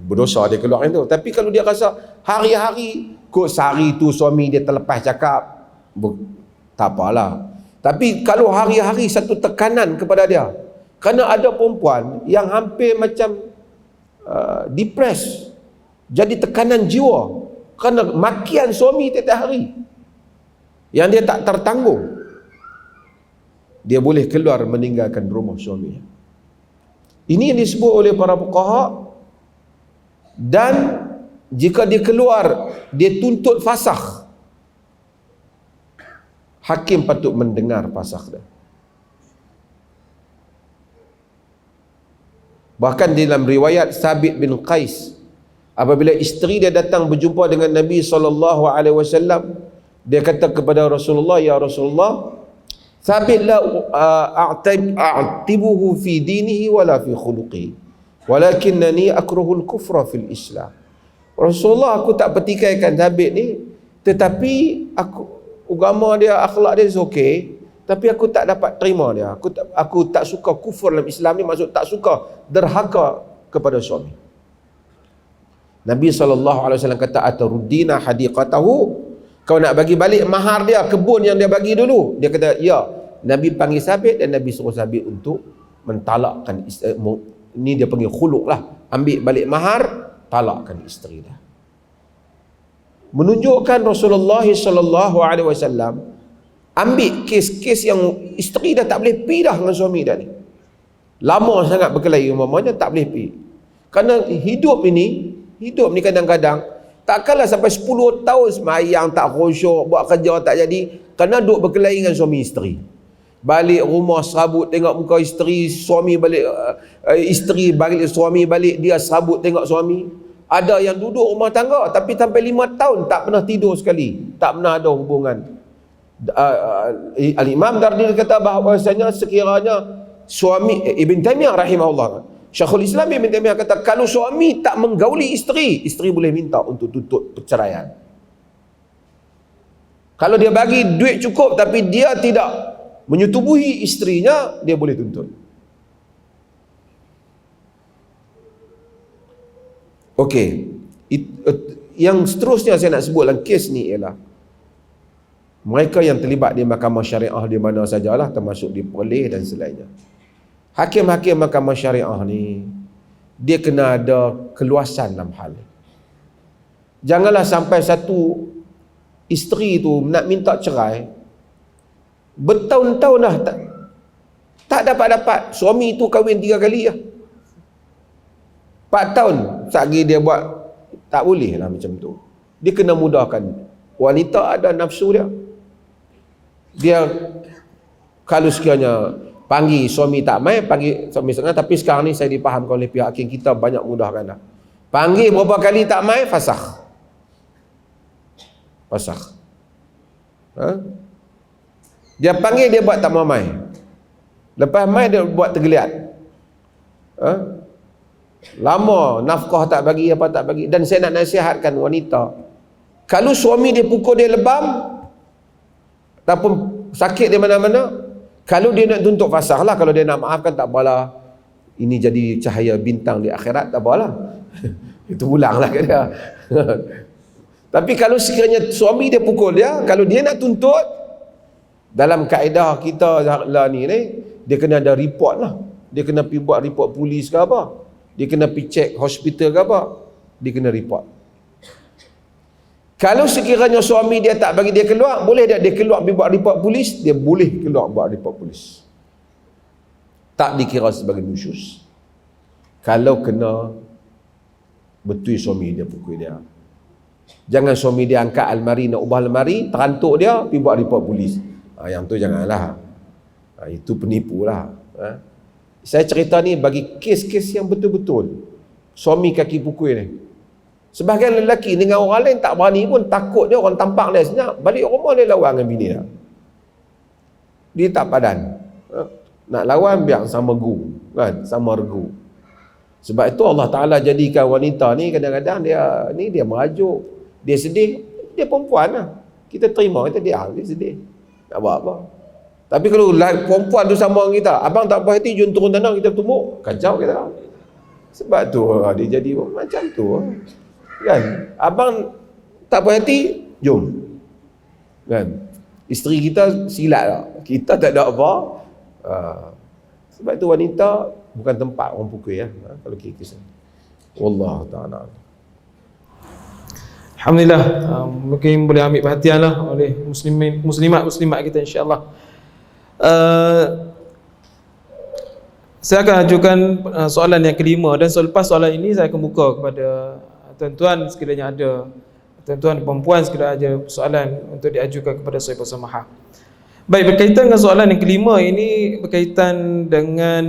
Berdosa dia keluar itu. Tapi kalau dia rasa hari-hari kot sehari tu suami dia terlepas cakap, tak apalah. Tapi kalau hari-hari satu tekanan kepada dia, kerana ada perempuan yang hampir macam depressed, jadi tekanan jiwa kerana makian suami tiap hari yang dia tak tertanggung, dia boleh keluar meninggalkan rumah suami. Ini yang disebut oleh para fuqaha. Dan jika dia keluar, dia tuntut fasakh, hakim patut mendengar fasakh dia. Bahkan dalam riwayat Sabit bin Qais, apabila isteri dia datang berjumpa dengan Nabi SAW, dia kata kepada Rasulullah, ya Rasulullah, Sabit la a'tibuhu fi dinihi wala fi khuluqihi, walakinnani akruhul kufra fil Islam. Rasulullah, aku tak pertikaikan Sabit ni, tetapi agama dia, akhlak dia okey, tapi aku tak dapat terima dia. Aku tak suka kufur dalam Islam ni, maksud tak suka derhaka kepada suami. Nabi SAW kata, ataruddina hadiqatahu, kau nak bagi balik mahar dia, kebun yang dia bagi dulu? Dia kata, ya. Nabi panggil Sabit dan Nabi suruh Sabit untuk mentalakkan isteri. Ini dia panggil khuluk lah, ambil balik mahar, talakkan isteri dia. Menunjukkan Rasulullah SAW ambil kes-kes yang isteri dah tak boleh pergi dah dengan suami dah ni. lama sangat berkelahi umpamanya, tak boleh pergi. Kerana hidup ni kadang-kadang takkanlah sampai 10 tahun semayang tak khusyuk, buat kerja tak jadi, kerana duk berkelahi dengan suami isteri. Balik rumah serabut tengok muka isteri, suami balik, isteri balik, suami balik, dia serabut tengok suami. Ada yang duduk rumah tangga tapi sampai 5 tahun tak pernah tidur sekali, tak pernah ada hubungan. Al-Imam Dardir kata bahawasanya sekiranya suami, Ibn Taymiyah rahimahullah, Syekhul Islam Ibn Taymiyah kata, kalau suami tak menggauli isteri, isteri boleh minta untuk tuntut perceraian. Kalau dia bagi duit cukup tapi dia tidak menyetubuhi isterinya, dia boleh tuntut. Okey, yang seterusnya saya nak sebut dalam kes ni ialah mereka yang terlibat di mahkamah syariah di mana sajalah, termasuk di Perlis dan selainnya. Hakim-hakim mahkamah syariah ni, dia kena ada keluasan dalam hal ni. Janganlah sampai satu isteri tu nak minta cerai, bertahun-tahun dah tak dapat-dapat. Suami tu kahwin 3 kali lah, 4 tahun lagi dia buat, tak boleh lah macam tu. Dia kena mudahkan. Wanita ada nafsu dia kalau sekiranya panggil suami tak mai, panggil suami setengah. Tapi sekarang ni saya dipahamkan oleh pihak hakim kita banyak mudahkan dah. Panggil berapa kali tak mai, fasakh. Dia panggil, dia buat tak mau mai, lepas mai dia buat tergeliat. Lama nafkah tak bagi, apa tak bagi. Dan saya nak nasihatkan wanita, kalau suami dia pukul dia lebam ataupun sakit di mana-mana, kalau dia nak tuntut fasakh lah. Kalau dia nak maafkan, tak apalah, ini jadi cahaya bintang di akhirat, tak apalah. Itu ulanglah ke dia. Tapi kalau sekiranya suami dia pukul dia, kalau dia nak tuntut, dalam kaedah kita lah ni, dia kena ada report lah. Dia kena pergi buat report polis ke apa, dia kena pergi cek hospital ke apa, dia kena report. Kalau sekiranya suami dia tak bagi dia keluar, boleh dia keluar pergi buat report polis? Dia boleh keluar buat report polis, tak dikira sebagai nusyus. Kalau kena betul suami dia pukul dia, jangan suami dia angkat almari, nak ubah almari, terantuk dia, pergi buat report polis. Yang tu janganlah. Itu penipu lah. Saya cerita ni bagi kes-kes yang betul-betul suami kaki pukul ni. Sebahagian lelaki dengan orang lain tak berani pun, takut dia orang tampak dia senyap, balik rumah dia lawan dengan bini dia. Dia tak padan. Nak lawan biar sama gu, kan, sama regu. Sebab itu Allah Ta'ala jadikan wanita ni kadang-kadang dia merajuk, dia sedih, dia perempuan lah. Kita terima, kita dia sedih, nak buat apa. Tapi kalau perempuan tu sama orang kita, abang tak puas hati, jom turun tanah kita tumbuk, kacau kita. Sebab tu dia jadi macam tu kan. Abang tak puas hati, jom, kan. Isteri kita silat lah, kita tak ada apa. Sebab tu wanita bukan tempat orang pukul ya. Kalau kisah Wallahu ta'ala. Alhamdulillah, mungkin boleh ambil perhatian lah oleh muslimat kita insya-Allah. Saya akan ajukan soalan yang kelima, dan selepas soalan ini saya akan buka kepada tuan-tuan sekiranya ada, tuan-tuan perempuan sekiranya ada soalan untuk diajukan kepada Sahibat Samahah. Baik, berkaitan dengan soalan yang kelima ini, berkaitan dengan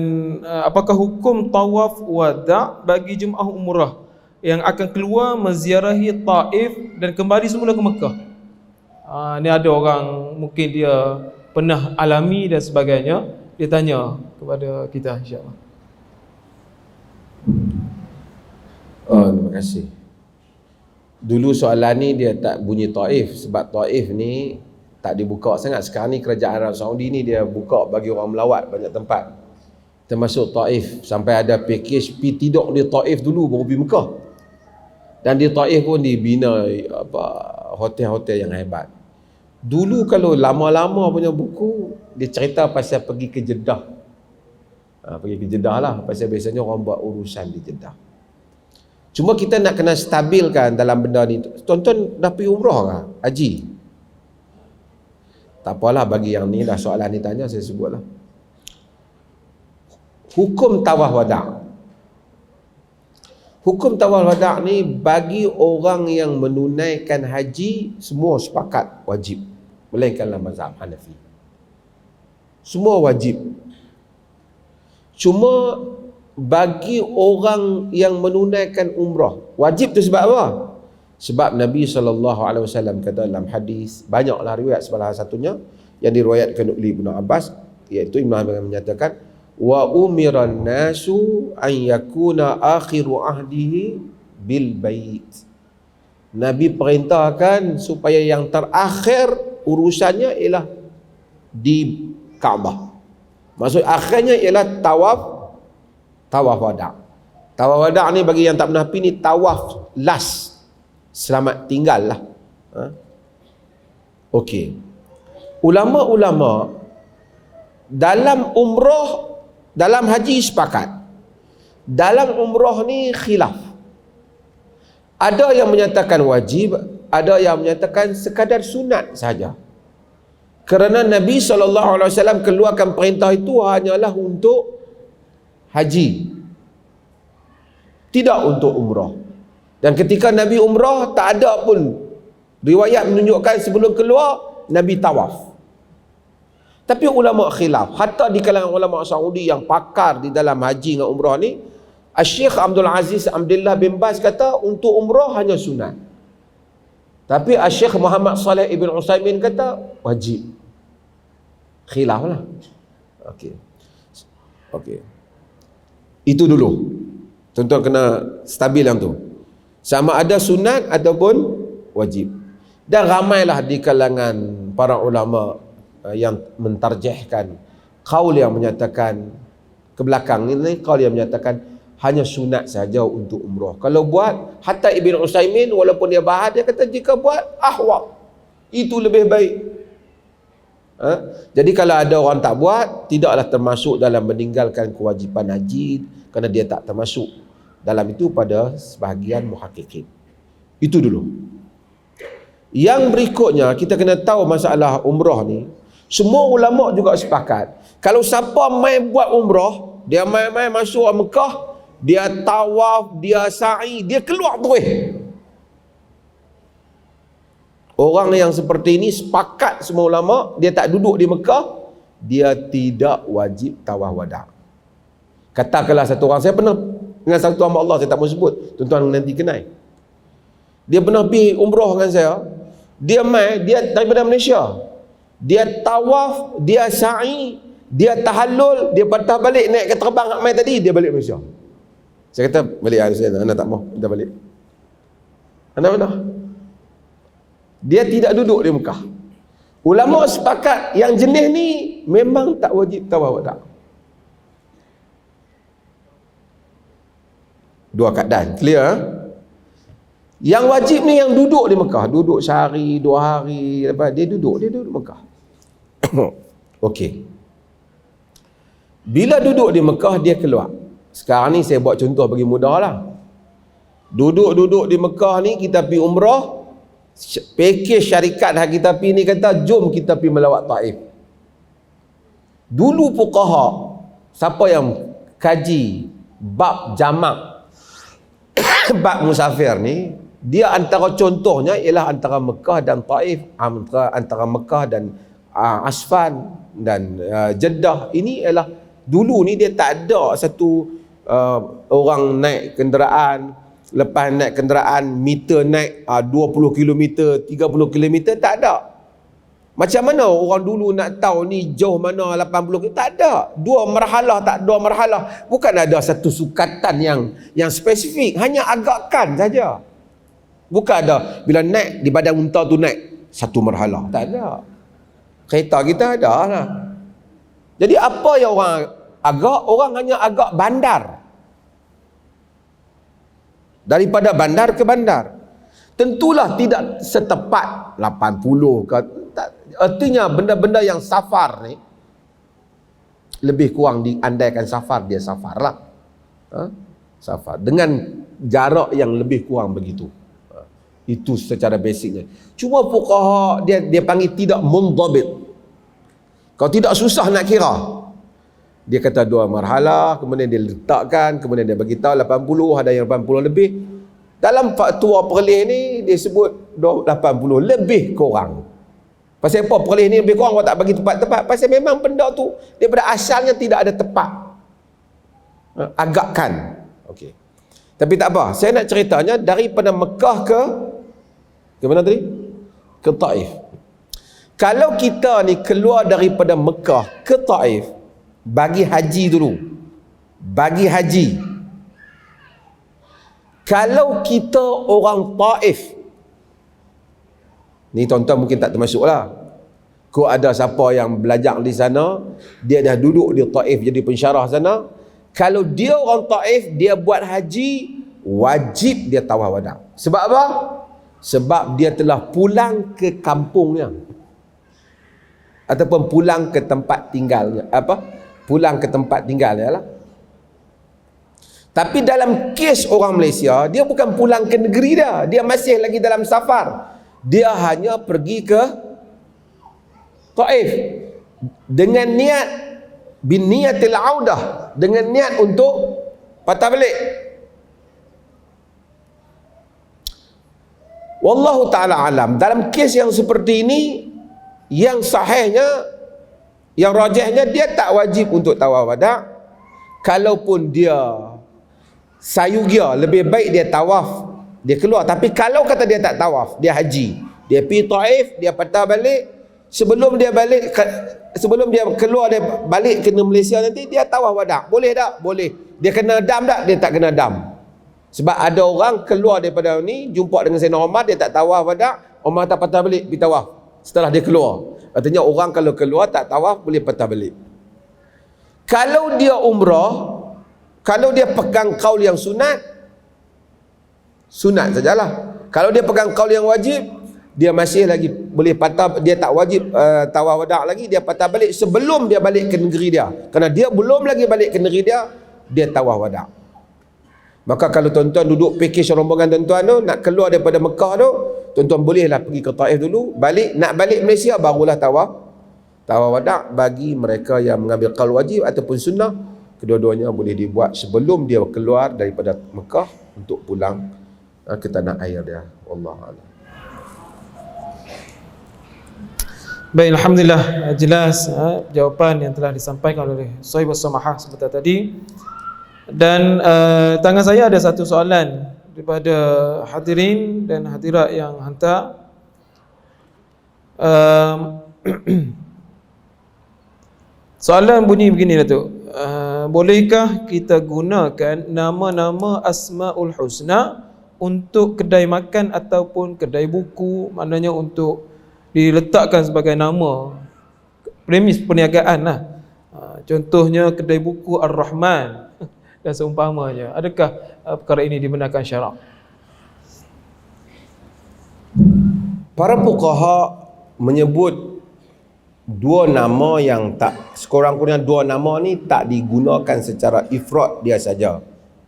apakah hukum tawaf wada' bagi jemaah umrah yang akan keluar menziarahi Taif dan kembali semula ke Mekah. Ni ada orang mungkin dia pernah alami dan sebagainya, dia tanya kepada kita insya-Allah. Terima kasih. Dulu soalan ni dia tak bunyi Taif, sebab Taif ni tak dibuka sangat. Sekarang ni kerajaan Arab Saudi ni dia buka bagi orang melawat banyak tempat, termasuk Taif. Sampai ada package pergi tidur di Taif dulu baru pergi Mekah. Dan di Taif pun dibina hotel-hotel yang hebat. Dulu kalau lama-lama punya buku, dia cerita pasal pergi ke Jeddah. Pergi ke Jeddah lah, pasal biasanya orang buat urusan di Jeddah. Cuma kita nak kena stabilkan dalam benda ni. Tuan-tuan dah pergi umrah ke? Haji? Tak apalah, bagi yang ni dah soalan ni tanya, saya sebutlah. Hukum tawaf wada'. Hukum tawaf wada' ni bagi orang yang menunaikan haji semua sepakat wajib, melainkan dalam mazhab Hanafi. Semua wajib. Cuma bagi orang yang menunaikan umrah, wajib tu sebab apa? Sebab Nabi SAW kata dalam hadis, banyaklah riwayat, salah satunya yang diriwayatkan oleh Ibnu Abbas, iaitu Ibnu Abbas menyatakan, wa umiran nasu an yakuna akhiru ahdihi bil bait. Nabi perintahkan supaya yang terakhir urusannya ialah di Kaabah. Maksud akhirnya ialah tawaf wada'. Tawaf wada' ni bagi yang tak pernah pergi ni tawaf last, selamat tinggal lah. Okey. Ulama-ulama dalam umrah, dalam haji sepakat. Dalam umrah ni khilaf. Ada yang menyatakan wajib, ada yang menyatakan sekadar sunat saja. Kerana Nabi SAW keluarkan perintah itu hanyalah untuk haji, tidak untuk umrah. Dan ketika Nabi umrah, tak ada pun riwayat menunjukkan sebelum keluar Nabi tawaf. Tapi ulama khilaf, hatta di kalangan ulama Saudi yang pakar di dalam haji dengan umrah ni, Syekh Abdul Aziz Abdullah bin Baz kata untuk umrah hanya sunat. Tapi Syekh Muhammad Saleh Ibn Utsaimin kata wajib. Khilaf lah. Okey. Itu dulu. Tuan-tuan kena stabil yang tu. Sama ada sunat ataupun wajib. Dan ramailah di kalangan para ulama yang mentarjihkan qaul yang menyatakan ke belakang ini, qaul yang menyatakan hanya sunat saja untuk umrah. Kalau buat, hatta Ibn Utsaimin walaupun dia bahas, dia kata jika buat ahwat, itu lebih baik. Jadi kalau ada orang tak buat, tidaklah termasuk dalam meninggalkan kewajipan haji, kerana dia tak termasuk dalam itu pada sebahagian muhakkikin. Itu dulu. Yang berikutnya, kita kena tahu masalah umrah ni, semua ulama juga sepakat, kalau siapa main buat umrah, dia main masuk Mekah, dia tawaf, dia sa'i, dia keluar terus. Orang yang seperti ini sepakat semua ulama, dia tak duduk di Mekah, dia tidak wajib tawaf wada'. Katakanlah satu orang, saya pernah dengan satu hamba Allah, saya tak mau sebut, tuan-tuan nanti kenal. Dia pernah pergi umrah dengan saya, dia daripada Malaysia, dia tawaf, dia sa'i, dia tahallul, dia patah balik naik ke terbang mai tadi, dia balik Malaysia. Saya kata, balik saya, anda tak mau, kita balik. Anda mana? Dia tidak duduk di Mekah. Ulama sepakat yang jenis ni memang tak wajib tawaf wada'. Dua keadaan, clear? Yang wajib ni yang duduk di Mekah, duduk sehari, 2 hari, lepas dia duduk Mekah. Okey. Bila duduk di Mekah, dia keluar. Sekarang ni saya buat contoh bagi mudah lah. Duduk di Mekah ni, kita pergi umrah, package syarikat yang kita pergi ni kata, jom kita pergi melawat Taif. Dulu fuqaha, siapa yang kaji bab jamak, bab musafir ni, dia antara contohnya ialah antara Mekah dan Taif, antara Mekah dan Asfan dan Jeddah. Ini ialah dulu ni dia tak ada satu orang naik kenderaan, lepas naik kenderaan meter naik 20 km, 30 km, tak ada. Macam mana orang dulu nak tahu ni jauh mana 80 km? Tak ada. 2 marhalah. Bukan ada satu sukatan yang spesifik, hanya agakkan saja. Bukan ada bila naik di badan unta tu naik satu marhalah. Tak ada. Kereta kita ada lah. Jadi apa yang orang agak? Orang hanya agak bandar. Daripada bandar ke bandar. Tentulah tidak setepat 80 ke. Artinya benda-benda yang safar ni lebih kurang diandaikan safar, dia safar lah. Safar. Dengan jarak yang lebih kurang begitu. Itu secara basicnya. Cuma fuqaha dia panggil tidak mundabit. Kalau tidak susah nak kira. Dia kata 2 marhalah, kemudian dia letakkan, kemudian dia bagi tahu 80, ada yang 80 lebih. Dalam fatwa perleh ni dia sebut 80 lebih kurang. Pasal apa perleh ni lebih kurang, orang tak bagi tepat-tepat? Pasal memang benda tu daripada asalnya tidak ada tepat. Agakkan. Okey. Tapi tak apa, saya nak ceritanya daripada Mekah ke mana tadi? Ke Taif. Kalau kita ni keluar daripada Mekah ke Taif, bagi haji dulu. Bagi haji. Kalau kita orang Taif, ni tuan-tuan mungkin tak termasuk lah. Kau ada siapa yang belajar di sana, dia dah duduk di Taif jadi pensyarah sana. Kalau dia orang Taif, dia buat haji, wajib dia tawaf wada. Sebab apa? Sebab dia telah pulang ke kampungnya. Ataupun pulang ke tempat tinggalnya. Pulang ke tempat tinggalnya lah. Tapi dalam kes orang Malaysia, dia bukan pulang ke negeri dia. Dia masih lagi dalam safar. Dia hanya pergi ke Taif dengan niat biniyatil audah, dengan niat untuk patah balik. Wallahu ta'ala alam. Dalam kes yang seperti ini, yang sahihnya, yang rajihnya, dia tak wajib untuk tawaf wada. Kalaupun dia sayugia, lebih baik dia tawaf, dia keluar. Tapi kalau kata dia tak tawaf, dia haji, dia pergi Taif, dia patah balik, sebelum dia balik, sebelum dia keluar, dia balik ke Malaysia nanti, dia tawaf wada. Boleh tak? Boleh. Dia kena dam tak? Dia tak kena dam. Sebab ada orang keluar daripada ni, jumpa dengan Sayyidina Umar, dia tak tawaf wada, Umar tak patah balik, pergi tawaf setelah dia keluar. Artinya orang kalau keluar tak tawaf, boleh patah balik. Kalau dia umrah, kalau dia pegang kaul yang sunat sajalah. Kalau dia pegang kaul yang wajib, dia masih lagi boleh patah, dia tak wajib tawaf wada lagi, dia patah balik sebelum dia balik ke negeri dia. Kerana dia belum lagi balik ke negeri dia, dia tawaf wada. Maka kalau tuan-tuan duduk package rombongan tuan-tuan tu, nak keluar daripada Mekah tu, tuan-tuan bolehlah pergi ke Taif dulu, balik, nak balik Malaysia barulah tawaf wada. Bagi mereka yang mengambil qaul wajib ataupun sunnah, kedua-duanya boleh dibuat sebelum dia keluar daripada Mekah untuk pulang ke tanah air dia. Wallahu a'lam. Baik, alhamdulillah, jelas jawapan yang telah disampaikan oleh Sahibus Samahah sebentar tadi. Dan tangan saya ada satu soalan daripada hadirin dan hadirat yang hantar. Soalan bunyi begini, Datuk. Bolehkah kita gunakan nama-nama Asmaul Husna untuk kedai makan ataupun kedai buku, maknanya untuk diletakkan sebagai nama premis perniagaan lah. Contohnya kedai buku Ar-Rahman dan seumpamanya. Adakah perkara ini dibenarkan syarak? Para fuqaha menyebut dua nama yang tak, sekurang-kurangnya dua nama ni tak digunakan secara ifrat dia saja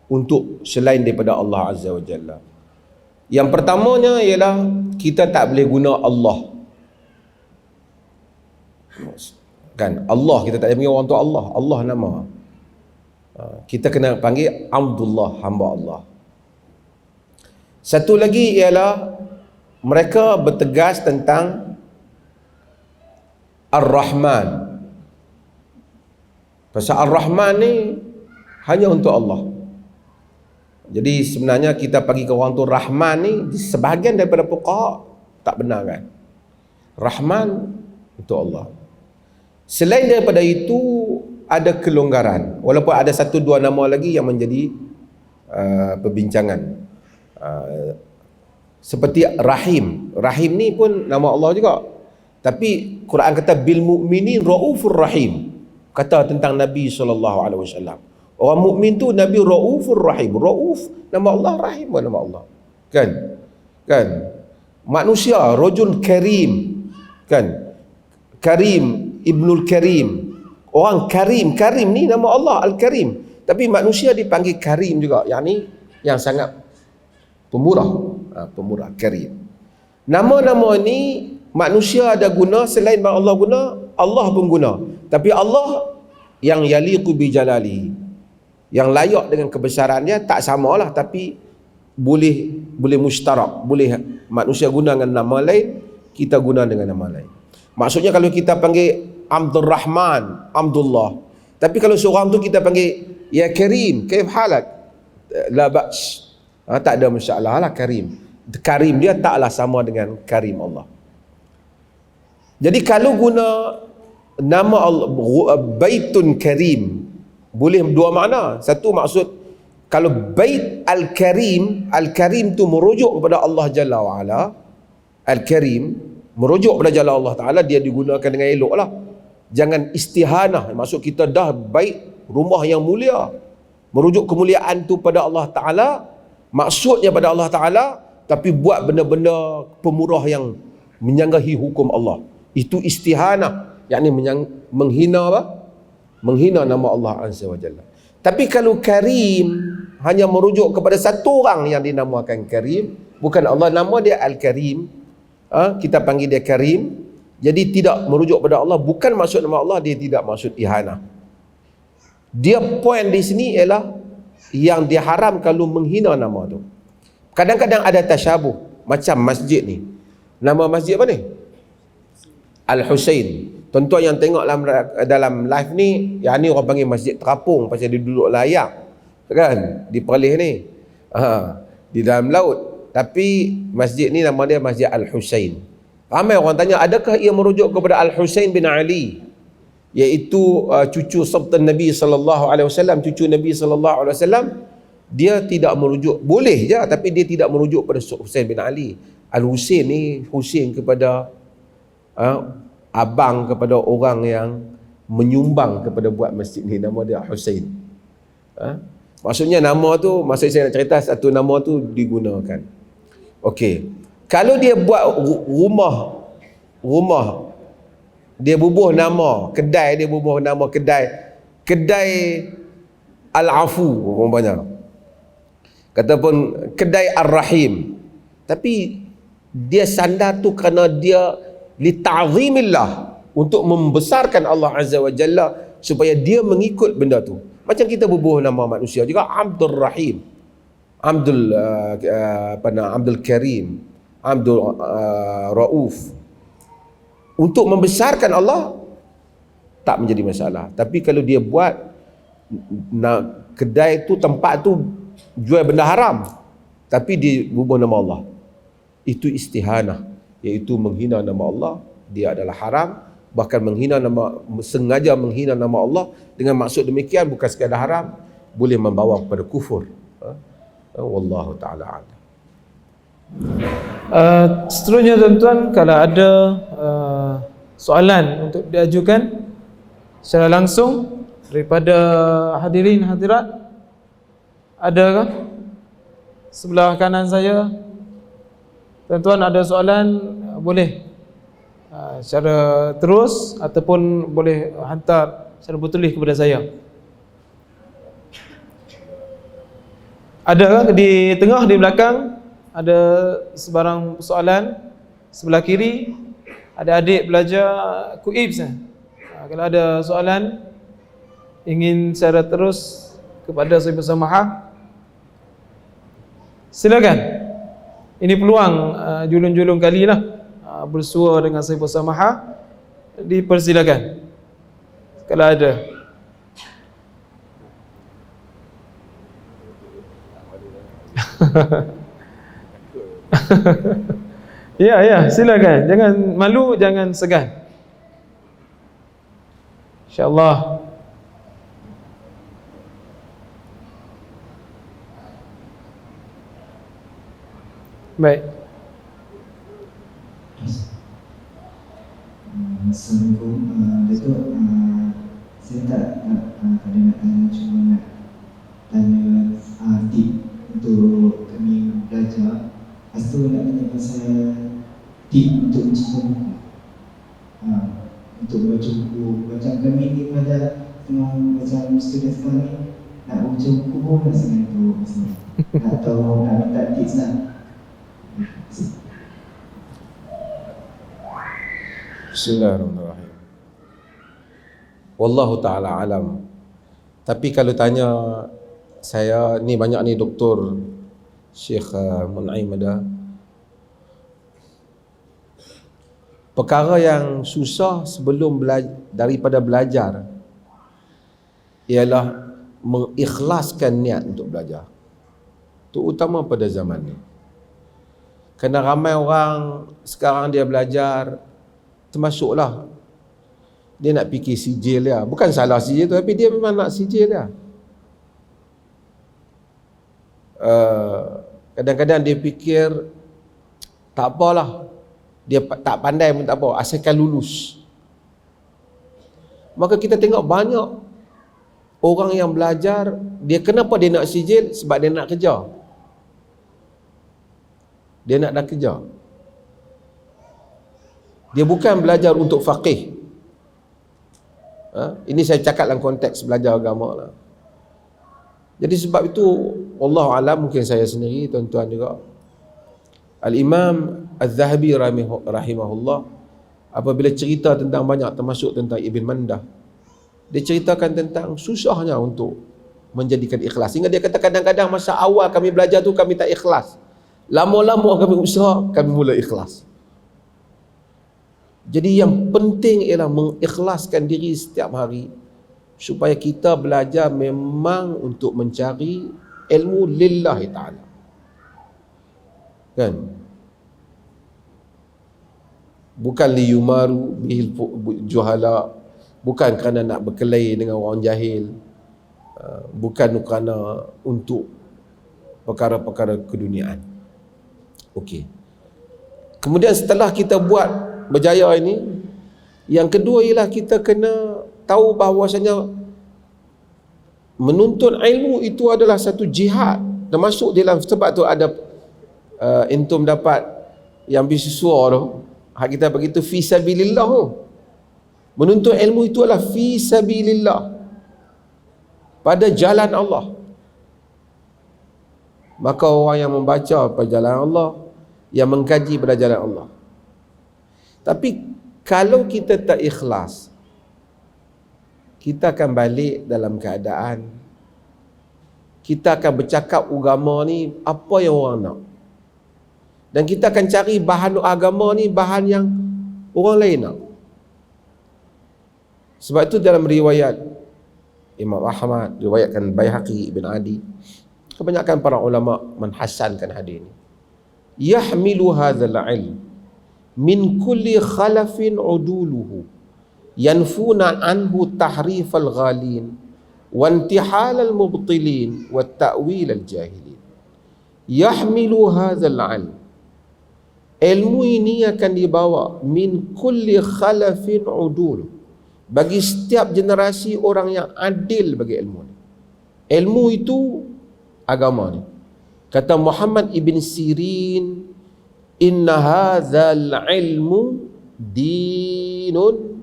untuk selain daripada Allah Azza wa Jalla. Yang pertamanya ialah kita tak boleh guna Allah. Kan Allah kita tak boleh panggil orang tu Allah, Allah nama. Kita kena panggil Abdullah, hamba Allah. Satu lagi ialah mereka bertegas tentang Ar-Rahman. Pasal Ar-Rahman ni hanya untuk Allah. Jadi sebenarnya kita bagi ke orang tu Rahman ni, sebahagian daripada fuqaha tak benar kan. Rahman untuk Allah. Selain daripada itu ada kelonggaran, walaupun ada satu dua nama lagi yang menjadi perbincangan, seperti Rahim. Rahim ni pun nama Allah juga, tapi Quran kata bil mu'minin raufur rahim, kata tentang Nabi SAW. Orang mukmin tu Nabi raufur rahim. Rauf nama Allah, Rahim pun nama Allah. Kan manusia rajul karim, kan, Karim Ibnul Karim. Orang Karim, Karim ni nama Allah Al-Karim. Tapi manusia dipanggil Karim juga, yakni yang sangat pemurah, pemurah, Karim. Nama-nama ni manusia ada guna, selain Allah guna, Allah pun guna. Tapi Allah yang yaliqu bi jalali, yang layak dengan kebesarannya, tak samalah, tapi boleh mustarak, boleh manusia guna dengan nama lain, kita guna dengan nama lain. Maksudnya kalau kita panggil Abdul Rahman, Abdullah, tapi kalau seorang tu kita panggil ya Karim, kaif halak, la ba's, tak ada masalah lah. Karim dia taklah sama dengan Karim Allah. Jadi kalau guna nama Allah Baitun Karim, boleh dua makna. Satu maksud, kalau Bait Al-Karim, Al-Karim tu merujuk kepada Allah Jalla wa'ala, Al-Karim merujuk kepada Jalla Allah Ta'ala, dia digunakan dengan elok lah. Jangan istihanah, maksud kita dah baik, rumah yang mulia, merujuk kemuliaan tu pada Allah Ta'ala, maksudnya pada Allah Ta'ala, tapi buat benda-benda pemurah yang menyanggahi hukum Allah. Itu istihanah, yakni menghina apa? Menghina nama Allah Azza wa Jalla. Tapi kalau Karim hanya merujuk kepada satu orang yang dinamakan Karim, bukan Allah, nama dia Al-Karim, kita panggil dia Karim, jadi tidak merujuk pada Allah, bukan maksud nama Allah, dia tidak maksud ihanah. Dia poin di sini ialah yang diharam kalau menghina nama tu. Kadang-kadang ada tasyabuh, macam masjid ni. Nama masjid apa ni? Al-Husain. Tuan-tuan yang tengok dalam live ni, yang ni orang panggil masjid terapung, pasal dia duduk layak kan di Perlis ni, di dalam laut. Tapi masjid ni nama dia Masjid Al-Husain. Ramai orang tanya, adakah ia merujuk kepada Al-Husain bin Ali, iaitu cucu Sultan Nabi SAW, cucu Nabi SAW? Dia tidak merujuk, boleh je, tapi dia tidak merujuk pada Husain bin Ali. Al-Husain ni Husain kepada abang kepada orang yang menyumbang kepada buat masjid ni, nama dia Husain. Maksudnya nama tu, masa saya nak cerita, satu nama tu digunakan. Okey, kalau dia buat rumah dia bubuh nama kedai, dia bubuh nama kedai Al-Afu umpamanya, kataupun kedai Ar-Rahim, tapi dia sandar tu kerana dia li ta'zimillah, untuk membesarkan Allah Azza wa Jalla, supaya dia mengikut benda tu. Macam kita bubuh nama manusia juga, Abdul Rahim, Abdul Abdul Karim, Abdul Rauf, untuk membesarkan Allah, tak menjadi masalah. Tapi kalau dia buat kedai tu, tempat tu jual benda haram, tapi dia bubuh nama Allah, itu istihanah, iaitu menghina nama Allah. Dia adalah haram, bahkan sengaja menghina nama Allah dengan maksud demikian bukan sekadar haram, boleh membawa kepada kufur. Wallahu ta'ala a'lam. Seterusnya tuan-tuan, kalau ada soalan untuk diajukan secara langsung daripada hadirin hadirat, adakah? Sebelah kanan saya, tuan-tuan ada soalan, boleh secara terus ataupun boleh hantar secara bertulis kepada saya. Ada di tengah, di belakang ada sebarang soalan. Sebelah kiri ada adik belajar Kuibs. Kalau ada soalan ingin secara terus kepada Sahibat Samahah, silakan. Ini peluang julung-julung kalilah bersua dengan Sahibat Samahah, dipersilakan kalau ada. Ya, silakan. Jangan malu, jangan segan. InsyaAllah. Baik. Assalamualaikum. Datuk, saya tak ada nak tanya, cuma nak tanya tip untuk kami belajar. Lepas tu nak tanya pasal tip untuk mencinta buku, untuk baca buku. Macam kami ni pada tengah macam student sekarang ni, nak baca buku pun rasa ngantuk. Tak tahu nak minta tips lah. Bismillahirrahmanirrahim. Wallahu ta'ala alam. Tapi kalau tanya saya, ni banyak ni Doktor Syekh Mun'aim ada, perkara yang susah sebelum daripada belajar ialah mengikhlaskan niat untuk belajar. Terutama pada zaman ni. Kerana ramai orang sekarang dia belajar, termasuklah dia nak fikir sijil dia. Bukan salah sijil tu, tapi dia memang nak sijil dia. Kadang-kadang dia fikir tak apalah, dia tak pandai pun tak apa, asalkan lulus. Maka kita tengok banyak orang yang belajar, dia kenapa dia nak sijil? Sebab dia nak kerja. Dia nak dah kerja. Dia bukan belajar untuk faqih. Ini saya cakap dalam konteks belajar agama lah. Jadi sebab itu, wallahu alam, mungkin saya sendiri, tuan-tuan juga, Al-Imam Al-Zahabi rahimahullah, apabila cerita tentang banyak, termasuk tentang Ibn Mandah, dia ceritakan tentang susahnya untuk menjadikan ikhlas. Sehingga dia kata kadang-kadang masa awal kami belajar tu kami tak ikhlas. Lama-lama kami usaha, kami mula ikhlas. Jadi yang penting ialah mengikhlaskan diri setiap hari, supaya kita belajar memang untuk mencari ilmu lillahi ta'ala. Kan? Bukan liyumaru bihil juhala, bukan kerana nak berkelahi dengan orang jahil, bukan kerana untuk perkara-perkara keduniaan. Okey. Kemudian setelah kita buat berjaya ini, yang kedua ialah kita kena tahu bahawasanya menuntut ilmu itu adalah satu jihad. Termasuk dalam, sebab tu ada entum dapat yang beasiswa tu, hak kita begitu fi sabilillah tu. Menuntut ilmu itu adalah fi sabilillah, pada jalan Allah. Maka orang yang membaca pada jalan Allah, yang mengkaji pada jalan Allah. Tapi kalau kita tak ikhlas, kita akan balik dalam keadaan kita akan bercakap agama ni apa yang orang nak, dan kita akan cari bahan agama ni bahan yang orang lain nak. Sebab itu dalam riwayat Imam Ahmad, riwayatkan Baihaqi, Ibn Adi, kebanyakan para ulama menhasankan hadis ini. Yahmilu hadzal ilm min kulli khalafin uduluhu yanfuna anhu tahrifal ghalin wa intihal al mubtilin wa ta'wil al jahilin. Yahmilu hadzal ilm, ilmu ini akan dibawa min kulli khalafin uduluhu, bagi setiap generasi orang yang adil bagi ilmu ni. Ilmu itu agama ni. Kata Muhammad ibn Sirin, inna hadzal ilmu dinun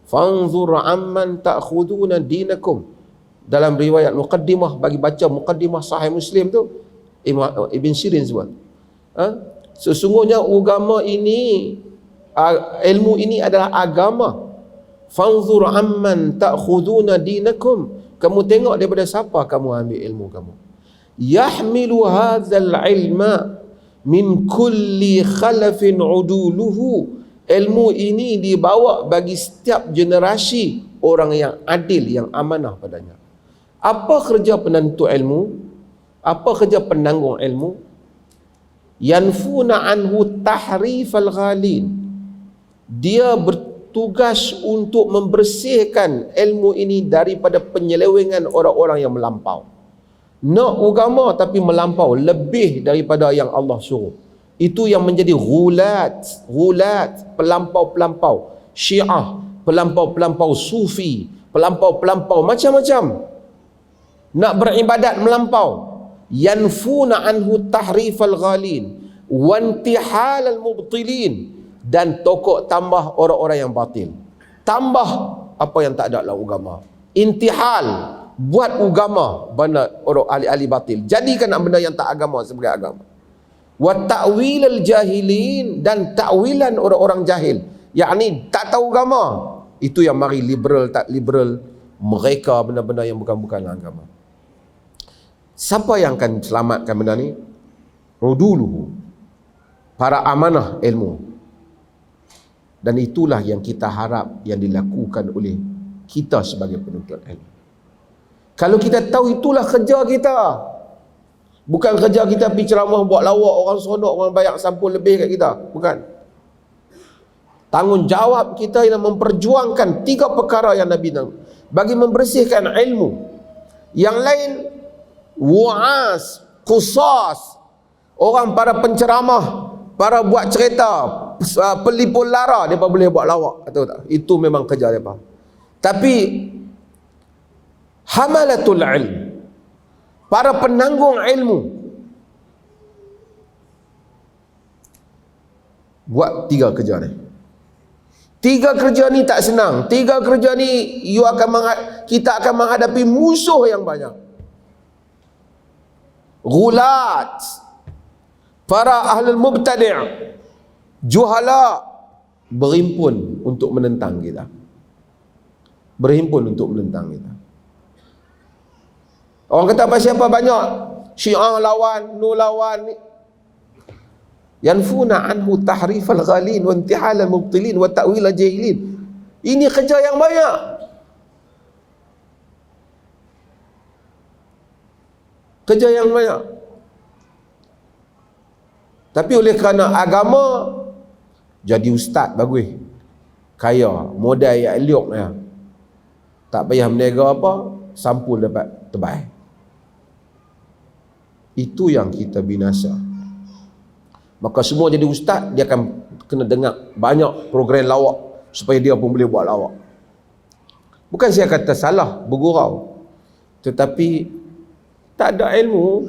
fanzur amman ta'khuduna dinakum. Dalam riwayat muqaddimah, bagi baca muqaddimah Sahih Muslim tu, Ibn Sirin sebut, sesungguhnya agama ini, ilmu ini adalah agama. Fanzur amman ta'khuduna dinakum, kamu tengok daripada siapa kamu ambil ilmu kamu. Yahmilu hadzal ilma min kulli khalafin uduluhu, ilmu ini dibawa bagi setiap generasi orang yang adil, yang amanah padanya. Apa kerja penentu ilmu? Apa kerja penanggung ilmu? Yanfuna anhu tahrifal ghalin, dia bertugas untuk membersihkan ilmu ini daripada penyelewengan orang-orang yang melampau. Nak agama tapi melampau, lebih daripada yang Allah suruh. Itu yang menjadi ghulat, pelampau-pelampau Syiah, pelampau-pelampau Sufi, pelampau-pelampau macam-macam. Nak beribadat melampau. Yanfuna anhu tahrifal ghalin wa intihal al mubtilin, dan tokok tambah orang-orang yang batil. Tambah apa yang tak ada dalam agama. Intihal, buat agama benda orang ahli-ahli batil, jadikan benda yang tak agama sebagai agama. Wa ta'wil al jahilin, dan ta'wilan orang-orang jahil, yakni tak tahu agama, Itu yang mari liberal tak liberal, mereka benda-benda yang bukan-bukan agama. Siapa yang akan selamatkan benda ni? Uduluhu, para amanah ilmu. Dan itulah yang kita harap yang dilakukan oleh kita sebagai penuntut ilmu. Kalau kita tahu itulah kerja kita, bukan kerja kita pergi ceramah buat lawak orang sonok, orang bayar sampul lebih kat kita, bukan. Tanggungjawab kita ialah memperjuangkan 3 perkara yang Nabi nak bagi membersihkan ilmu. Yang lain wu'as, qusas, orang para penceramah, para buat cerita, pelipur lara, mereka boleh buat lawak, tahu tak? Itu memang kerja mereka. Tapi hamalatul ilm, para penanggung ilmu, buat 3 kerja ni. 3 kerja ni tak senang. 3 kerja ni kita akan menghadapi musuh yang banyak. Ghulat, para ahlul mubtadi', juhala, berhimpun untuk menentang kita. Berhimpun untuk menentang kita. Orang kata apa siapa banyak? Syiah lawan, Nu lawan. Yanfuna anhu tahrifal ghalin wa intihal al-mubtilin wa ta'wil al-jahilin. Ini kerja yang banyak. Kerja yang banyak. Tapi oleh kerana agama, jadi ustaz bagus, kaya, modal yang elok ya. Tak payah meniaga apa, sampul dapat terbaik. Itu yang kita binasa. Maka semua jadi ustaz, dia akan kena dengar banyak program lawak supaya dia pun boleh buat lawak. Bukan saya kata salah bergurau, tetapi tak ada ilmu,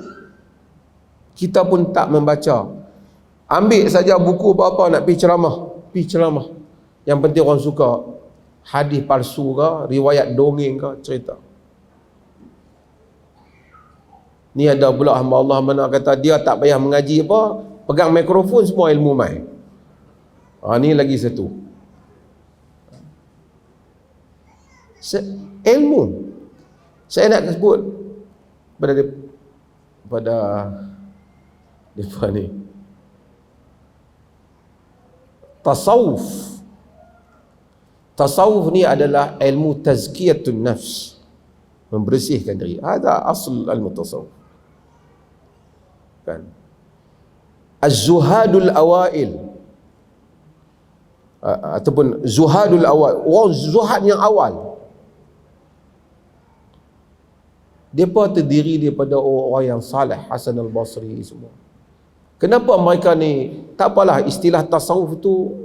kita pun tak membaca. Ambil saja buku apa nak pergi ceramah. Yang penting orang suka hadis palsu ke, riwayat dongeng ke, cerita. Ni ada pula hamba Allah mana kata dia tak payah mengaji apa, pegang mikrofon semua ilmu mai. Ni lagi satu. Ilmu. Saya nak sebut pada depan ni. Tasawuf. Tasawuf ni adalah ilmu tazkiyatun nafs, membersihkan diri. Ada asal ilmu tasawuf. Kan? Az-zuhadul awail, ataupun zuhadul awal, orang zuhad yang awal, mereka terdiri daripada orang yang salih, Hasan al-Basri semua. Kenapa mereka ni, tak apalah istilah tasawuf tu,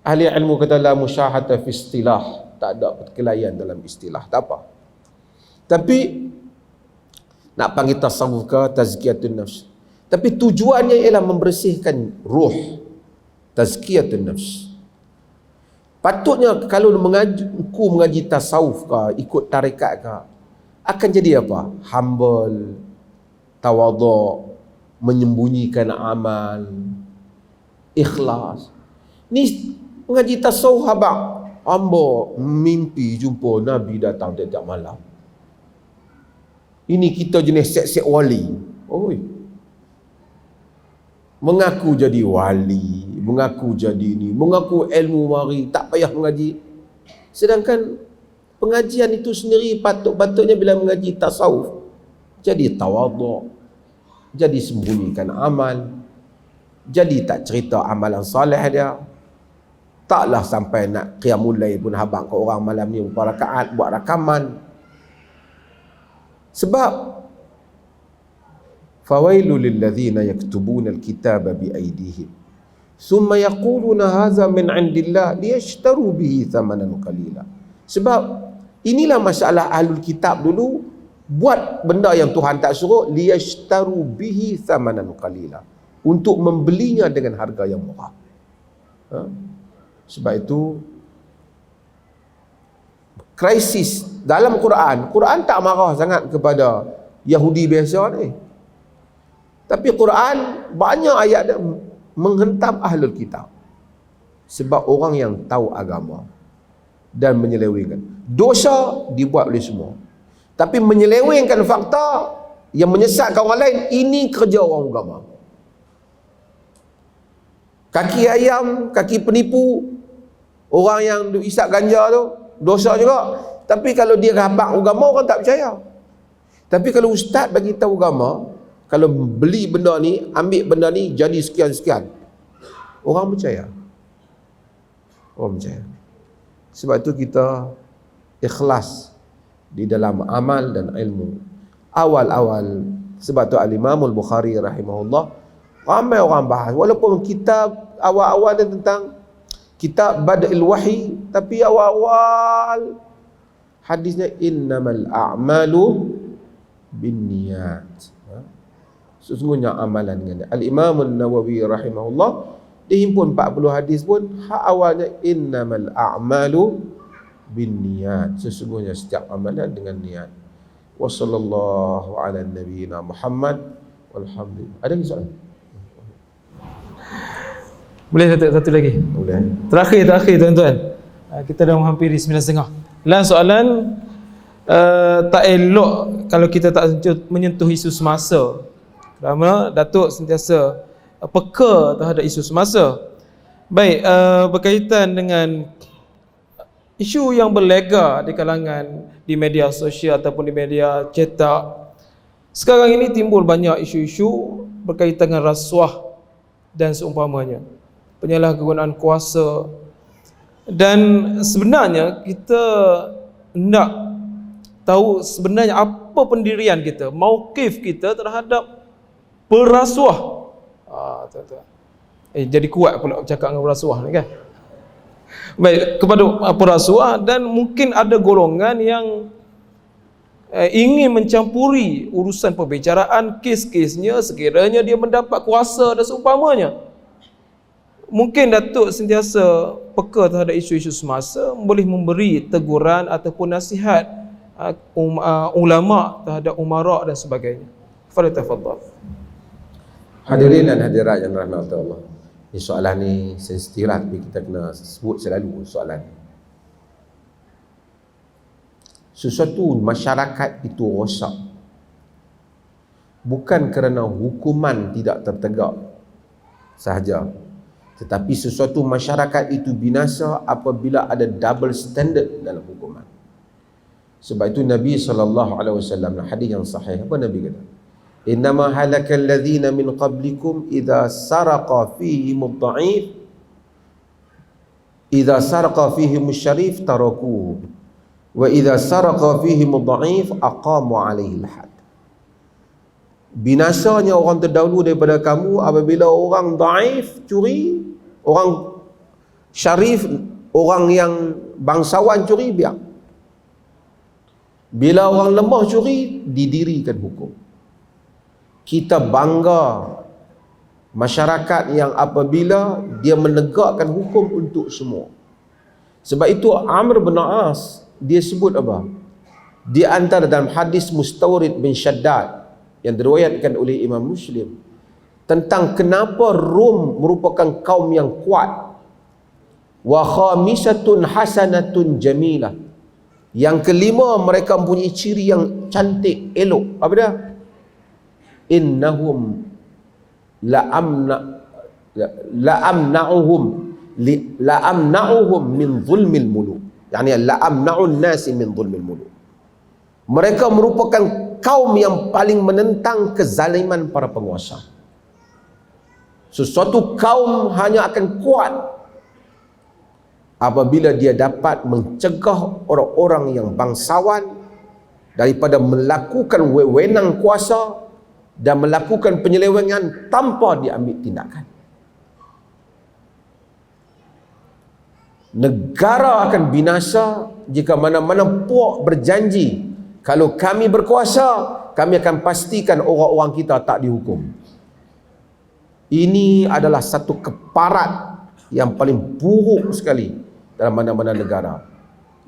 ahli ilmu kata la musyahata fi istilah, tak ada perkelahian dalam istilah, tak apa. Tapi nak panggil tasawuf ke tazkiyatun nafs, tapi tujuannya ialah membersihkan ruh, tazkiyatun nafs. Patutnya kalau mengaji tasawuf ke, ikut tarekat ke, akan jadi apa? Humble, tawaduk, menyembunyikan amal, ikhlas. Ni mengaji tasawuf habaq, hamba mimpi jumpa Nabi datang tiap-tiap malam. Ini kita jenis sek-sek wali. Oi. Mengaku jadi wali, mengaku jadi ni, mengaku ilmu mari, tak payah mengaji. Sedangkan pengajian itu sendiri patutnya bila mengaji tasawuf, jadi tawaduk, jadi sembunyikan amal, jadi tak cerita amalan soleh dia. Taklah sampai nak qiyamul lail pun habaq ke orang malam ni berapa rakaat, buat rakaman. Sebab fawailul lilladzina yaktubuna alkitaba biaydihim thumma yaquluna hadza min indillah liyashtaru bihi thamanan qalila. Sebab inilah masalah ahlul kitab dulu, buat benda yang Tuhan tak suruh, liyashtaru bihi thamanan qalila, untuk membelinya dengan harga yang murah. Sebab itu krisis dalam Quran tak marah sangat kepada Yahudi biasa ni, tapi Quran banyak ayat dia menghentam ahlul kitab. Sebab orang yang tahu agama dan menyelewengkan. Dosa dibuat oleh semua. Tapi menyelewengkan fakta yang menyesatkan orang lain, ini kerja orang agama. Kaki ayam, kaki penipu, orang yang isap ganja tu dosa juga. Tapi kalau dia rabak agama, orang tak percaya. Tapi kalau ustaz bagi tahu agama, kalau beli benda ni, ambil benda ni jadi sekian-sekian, orang percaya. Orang percaya. Sebab itu kita ikhlas di dalam amal dan ilmu. Awal-awal, sebab tu Al-Imam Al-Bukhari rahimahullah, ramai orang bahas, walaupun kitab awal-awal dia tentang kitab Bada'il Wahyi, tapi awal-awal hadisnya innamal a'malu binniyat. Sesungguhnya amalan dengan dia. Al-Imam An-Nawawi rahimahullah, dia himpun 40 hadis pun, hak awalnya innamal a'malu binniyat. Sesungguhnya setiap amalan dengan niat. Wa sallallahu ala nabiyyina Muhammad walhamdulillah. Ada soalan? Boleh satu lagi? Boleh. Terakhir tuan-tuan. Kita dah menghampiri 9.30. Last soalan, tak elok kalau kita tak menyentuh isu semasa. Kerana Datuk sentiasa peka terhadap isu semasa. Baik, berkaitan dengan isu yang berlega di kalangan di media sosial ataupun di media cetak. Sekarang ini timbul banyak isu-isu berkaitan dengan rasuah dan seumpamanya, penyalahgunaan kuasa. Dan sebenarnya kita nak tahu sebenarnya apa pendirian kita, mauqif kita terhadap perasuah. Tuan-tuan. Jadi kuat pula bercakap dengan perasuah ni kan. Baik, kepada perasuah, dan mungkin ada golongan yang ingin mencampuri urusan perbicaraan kes-kesnya sekiranya dia mendapat kuasa dan seumpamanya. Mungkin Datuk sentiasa peka terhadap isu-isu semasa, boleh memberi teguran ataupun nasihat ulama terhadap umara dan sebagainya. Falyatafaddal. Hadirin dan hadirat yang rahmat Allah. Ini soalan ni sensitif lah, tapi kita kena sebut selalu soalan. Sesuatu masyarakat itu rosak bukan kerana hukuman tidak tertegak sahaja, tetapi sesuatu masyarakat itu binasa apabila ada double standard dalam hukuman. Sebab itu Nabi SAW, hadis yang sahih, apa Nabi kata? Innama halakal ladzina min qablikum idza saraqa fihim ad-dha'if idza saraqa fihim asy-syarif tarakuhu wa idza saraqa fihim ad-dha'if aqamu 'alaihi al-had. Binasanya orang terdahulu daripada kamu apabila orang dhaif curi, orang syarif, orang yang bangsawan curi, biar. Bila orang lemah curi, didirikan hukum. Kita bangga masyarakat yang apabila dia menegakkan hukum untuk semua. Sebab itu Amr bin As, dia sebut apa? Di antara dalam hadis Mustawrid bin Shaddad yang diriwayatkan oleh Imam Muslim tentang kenapa Rom merupakan kaum yang kuat. Wa khamisatun hasanatun jamilah. Yang kelima, mereka mempunyai ciri yang cantik, elok. Apa dia? Innahum la'amna'uhum min zulmil muluk. Yani la'amna'un nasi min zulmil muluk. Mereka merupakan kaum yang paling menentang kezaliman para penguasa. Sesuatu kaum hanya akan kuat apabila dia dapat mencegah orang-orang yang bangsawan daripada melakukan wewenang kuasa dan melakukan penyelewengan tanpa diambil tindakan. Negara akan binasa jika mana-mana puak berjanji, kalau kami berkuasa, kami akan pastikan orang-orang kita tak dihukum. Ini adalah satu keparat yang paling buruk sekali dalam mana-mana negara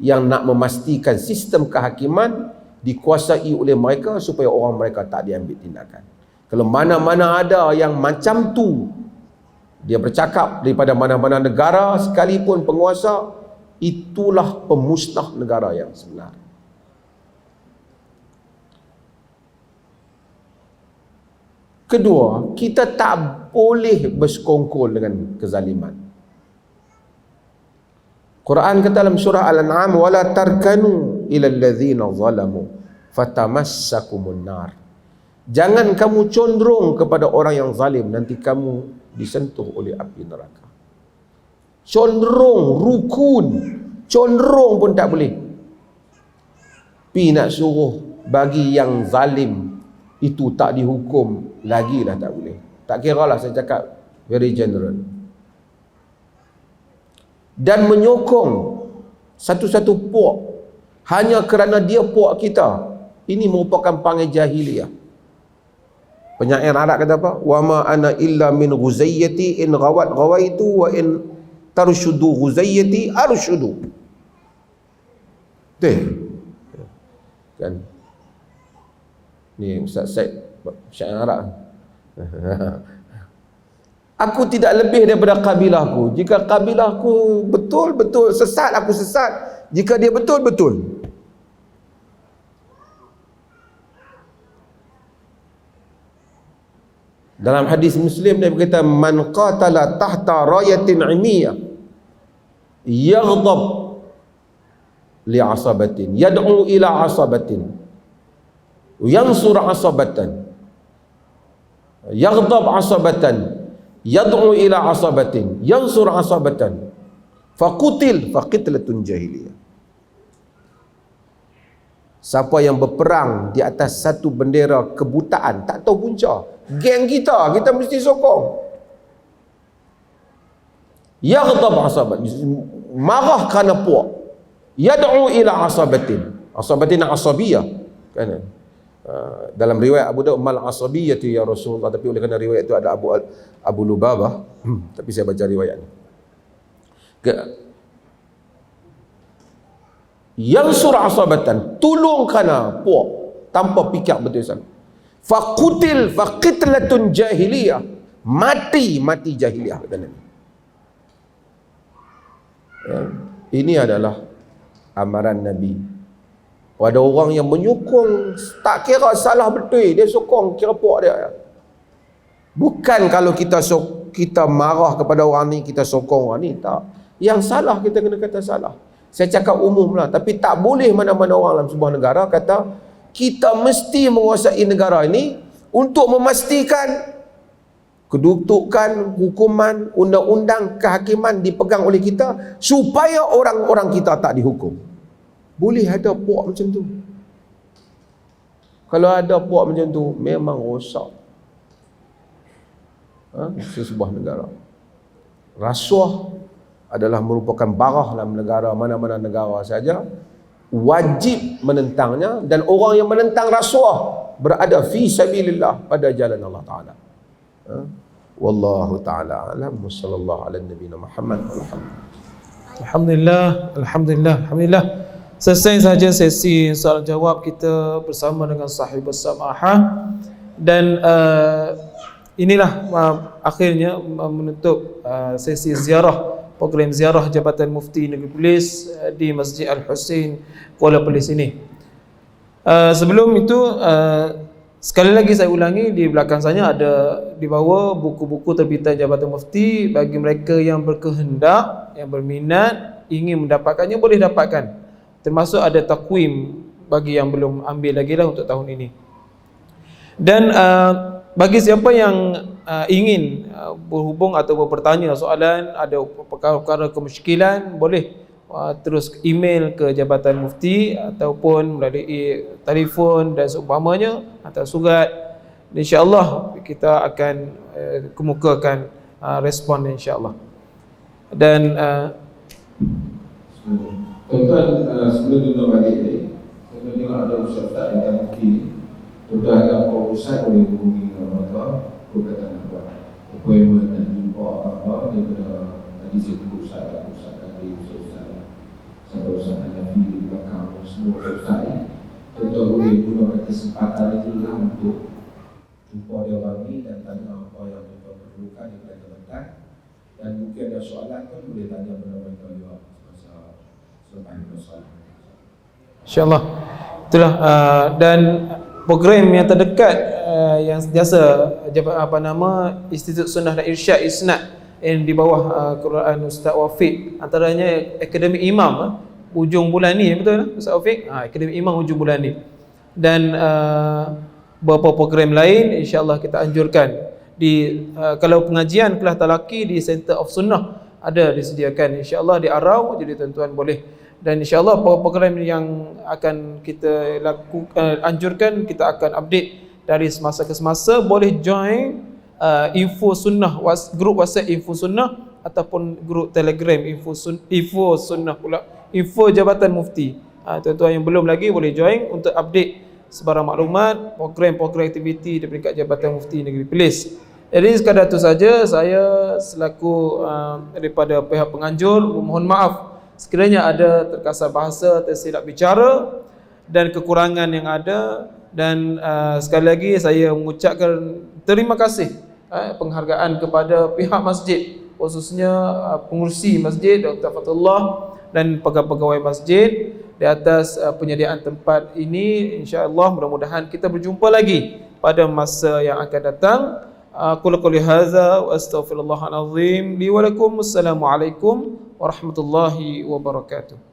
yang nak memastikan sistem kehakiman dikuasai oleh mereka supaya orang mereka tak diambil tindakan. Kalau mana-mana ada yang macam tu, dia bercakap daripada mana-mana negara sekalipun penguasa, itulah pemusnah negara yang sebenar. Kedua, kita tak boleh bersekongkol dengan kezaliman. Quran kata dalam surah Al-An'am, wala tarkanu ila allazina zalamu fatamassakumun nar. Jangan kamu condong kepada orang yang zalim, nanti kamu disentuh oleh api neraka. Condong, rukun, condong pun tak boleh. Pi nak suruh bagi yang zalim itu tak dihukum lagi lah, tak boleh. Tak kira lah, saya cakap very general. Dan menyokong satu-satu puak hanya kerana dia puak kita, ini merupakan panggil jahiliyah. Penyair Arab kata apa? Wa ma ana illa min ghuzayyati in ghawat ghawaitu wa in tarshudu ghuzayyati arshudu. Kan ni Ustaz Said syair Arab. Aku tidak lebih daripada kabilahku. Jika kabilahku betul-betul sesat, aku sesat. Jika dia betul-betul. Dalam hadis Muslim dia berkata, man qatala tahta rayatin imiyah yaghdab li asabatin yad'u ila asabatin yansur asabatan yaghdab asabatan yad'u ila asabatin yansur asabatan faqutil faqitlatun jahiliyah. Siapa yang berperang di atas satu bendera kebutaan, tak tahu punca, geng kita mesti sokong. Yaghdab asabat, marah kerana puak. Yad'u ila asabatin, asabatin asabiyah kan. Dalam riwayat Abu Daud, mal asabiyatu ya Rasulullah, tapi oleh kerana riwayat itu ada Abu Lubabah, tapi saya baca riwayat ni. Yansur asabatan, tolong kerana puak tanpa fikir betul sana. Faqutil faqitlatun jahiliyah, mati jahiliyah kata Nabi. Ini adalah amaran Nabi. Ada orang yang menyokong, tak kira salah betul, dia sokong, kira puak dia. Bukan kalau kita marah kepada orang ni, kita sokong orang ni, tak. Yang salah kita kena kata salah. Saya cakap umum lah, tapi tak boleh mana-mana orang dalam sebuah negara kata kita mesti menguasai negara ini untuk memastikan kedudukan, hukuman, undang-undang, kehakiman dipegang oleh kita supaya orang-orang kita tak dihukum. Boleh ada puak macam tu. Kalau ada puak macam tu, memang rosak sebuah negara. Rasuah adalah merupakan barah dalam negara, mana-mana negara saja, wajib menentangnya, dan orang yang menentang rasuah berada fi sabilillah, pada jalan Allah Ta'ala. Wallahu ta'ala alam. Wassallallahu ala nabiyina Muhammad. Alhamdulillah. Selesai saja sesi soalan jawab kita bersama dengan Sahibus Samahah. Dan inilah akhirnya menutup sesi ziarah, program ziarah Jabatan Mufti Negeri Perlis di Masjid Al-Husain, Kuala Perlis ini. Sebelum itu, sekali lagi saya ulangi, di belakang saya ada dibawa buku-buku terbitan Jabatan Mufti. Bagi mereka yang berkehendak, yang berminat, ingin mendapatkannya, boleh dapatkan. Termasuk ada takwim bagi yang belum ambil lagi lah untuk tahun ini. Dan bagi siapa yang ingin berhubung atau bertanya soalan, ada perkara-perkara kemusykilan, boleh terus email ke Jabatan Mufti ataupun melalui telefon dan seumpamanya, atau surat. InsyaAllah kita akan kemukakan respon insyaAllah. Dan tuan-tuan, sebelum kita balik ni, kita tengok ada ustaz yang mungkin sudah ada urusan boleh hubungi apa, berkaitan apa appointment dan jumpa apa, daripada tadi saya tunggu ustaz tadi, sampai ustaz Hanafi di belakang, semua ustaz ni, tuan-tuan boleh gunakan kesempatan itu untuk jumpa dia orang ni dan tanya apa yang tuan-tuan perlukan daripada jabatan. Dan mungkin ada soalan pun boleh tanya pada mereka juga masa selepas soalan. InsyaAllah. Itulah dan program yang terdekat yang sentiasa Institut Sunnah dan Irsyad Isnad yang di bawah Quran Ustaz Wafiq, antaranya Akademi Imam hujung bulan ni, betul Ustaz Wafiq? Akademi Imam hujung bulan ni. Dan beberapa program lain insya-Allah kita anjurkan di kalau pengajian kelas talaki di Center of Sunnah ada disediakan insya-Allah di Arau, jadi tuan-tuan boleh. Dan insya-Allah program yang akan kita lakukan anjurkan, kita akan update dari semasa ke semasa. Boleh join info sunnah, grup WhatsApp info sunnah ataupun grup Telegram info sunnah pula, info Jabatan Mufti. Tuan-tuan yang belum lagi boleh join untuk update sebarang maklumat, program-program aktiviti di peringkat Jabatan Mufti Negeri Perlis. Jadi sekadar itu saja, saya selaku daripada pihak penganjur mohon maaf sekiranya ada terkasar bahasa, tersilap bicara dan kekurangan yang ada. Dan sekali lagi saya mengucapkan terima kasih penghargaan kepada pihak masjid, khususnya pengurusi masjid Dr. Fatullah dan pegawai masjid di atas penyediaan tempat ini. InsyaAllah mudah-mudahan kita berjumpa lagi pada masa yang akan datang. Aku qouli hadza wa astaghfirullahal azim li wa lakum. Assalamualaikum warahmatullahi wabarakatuh.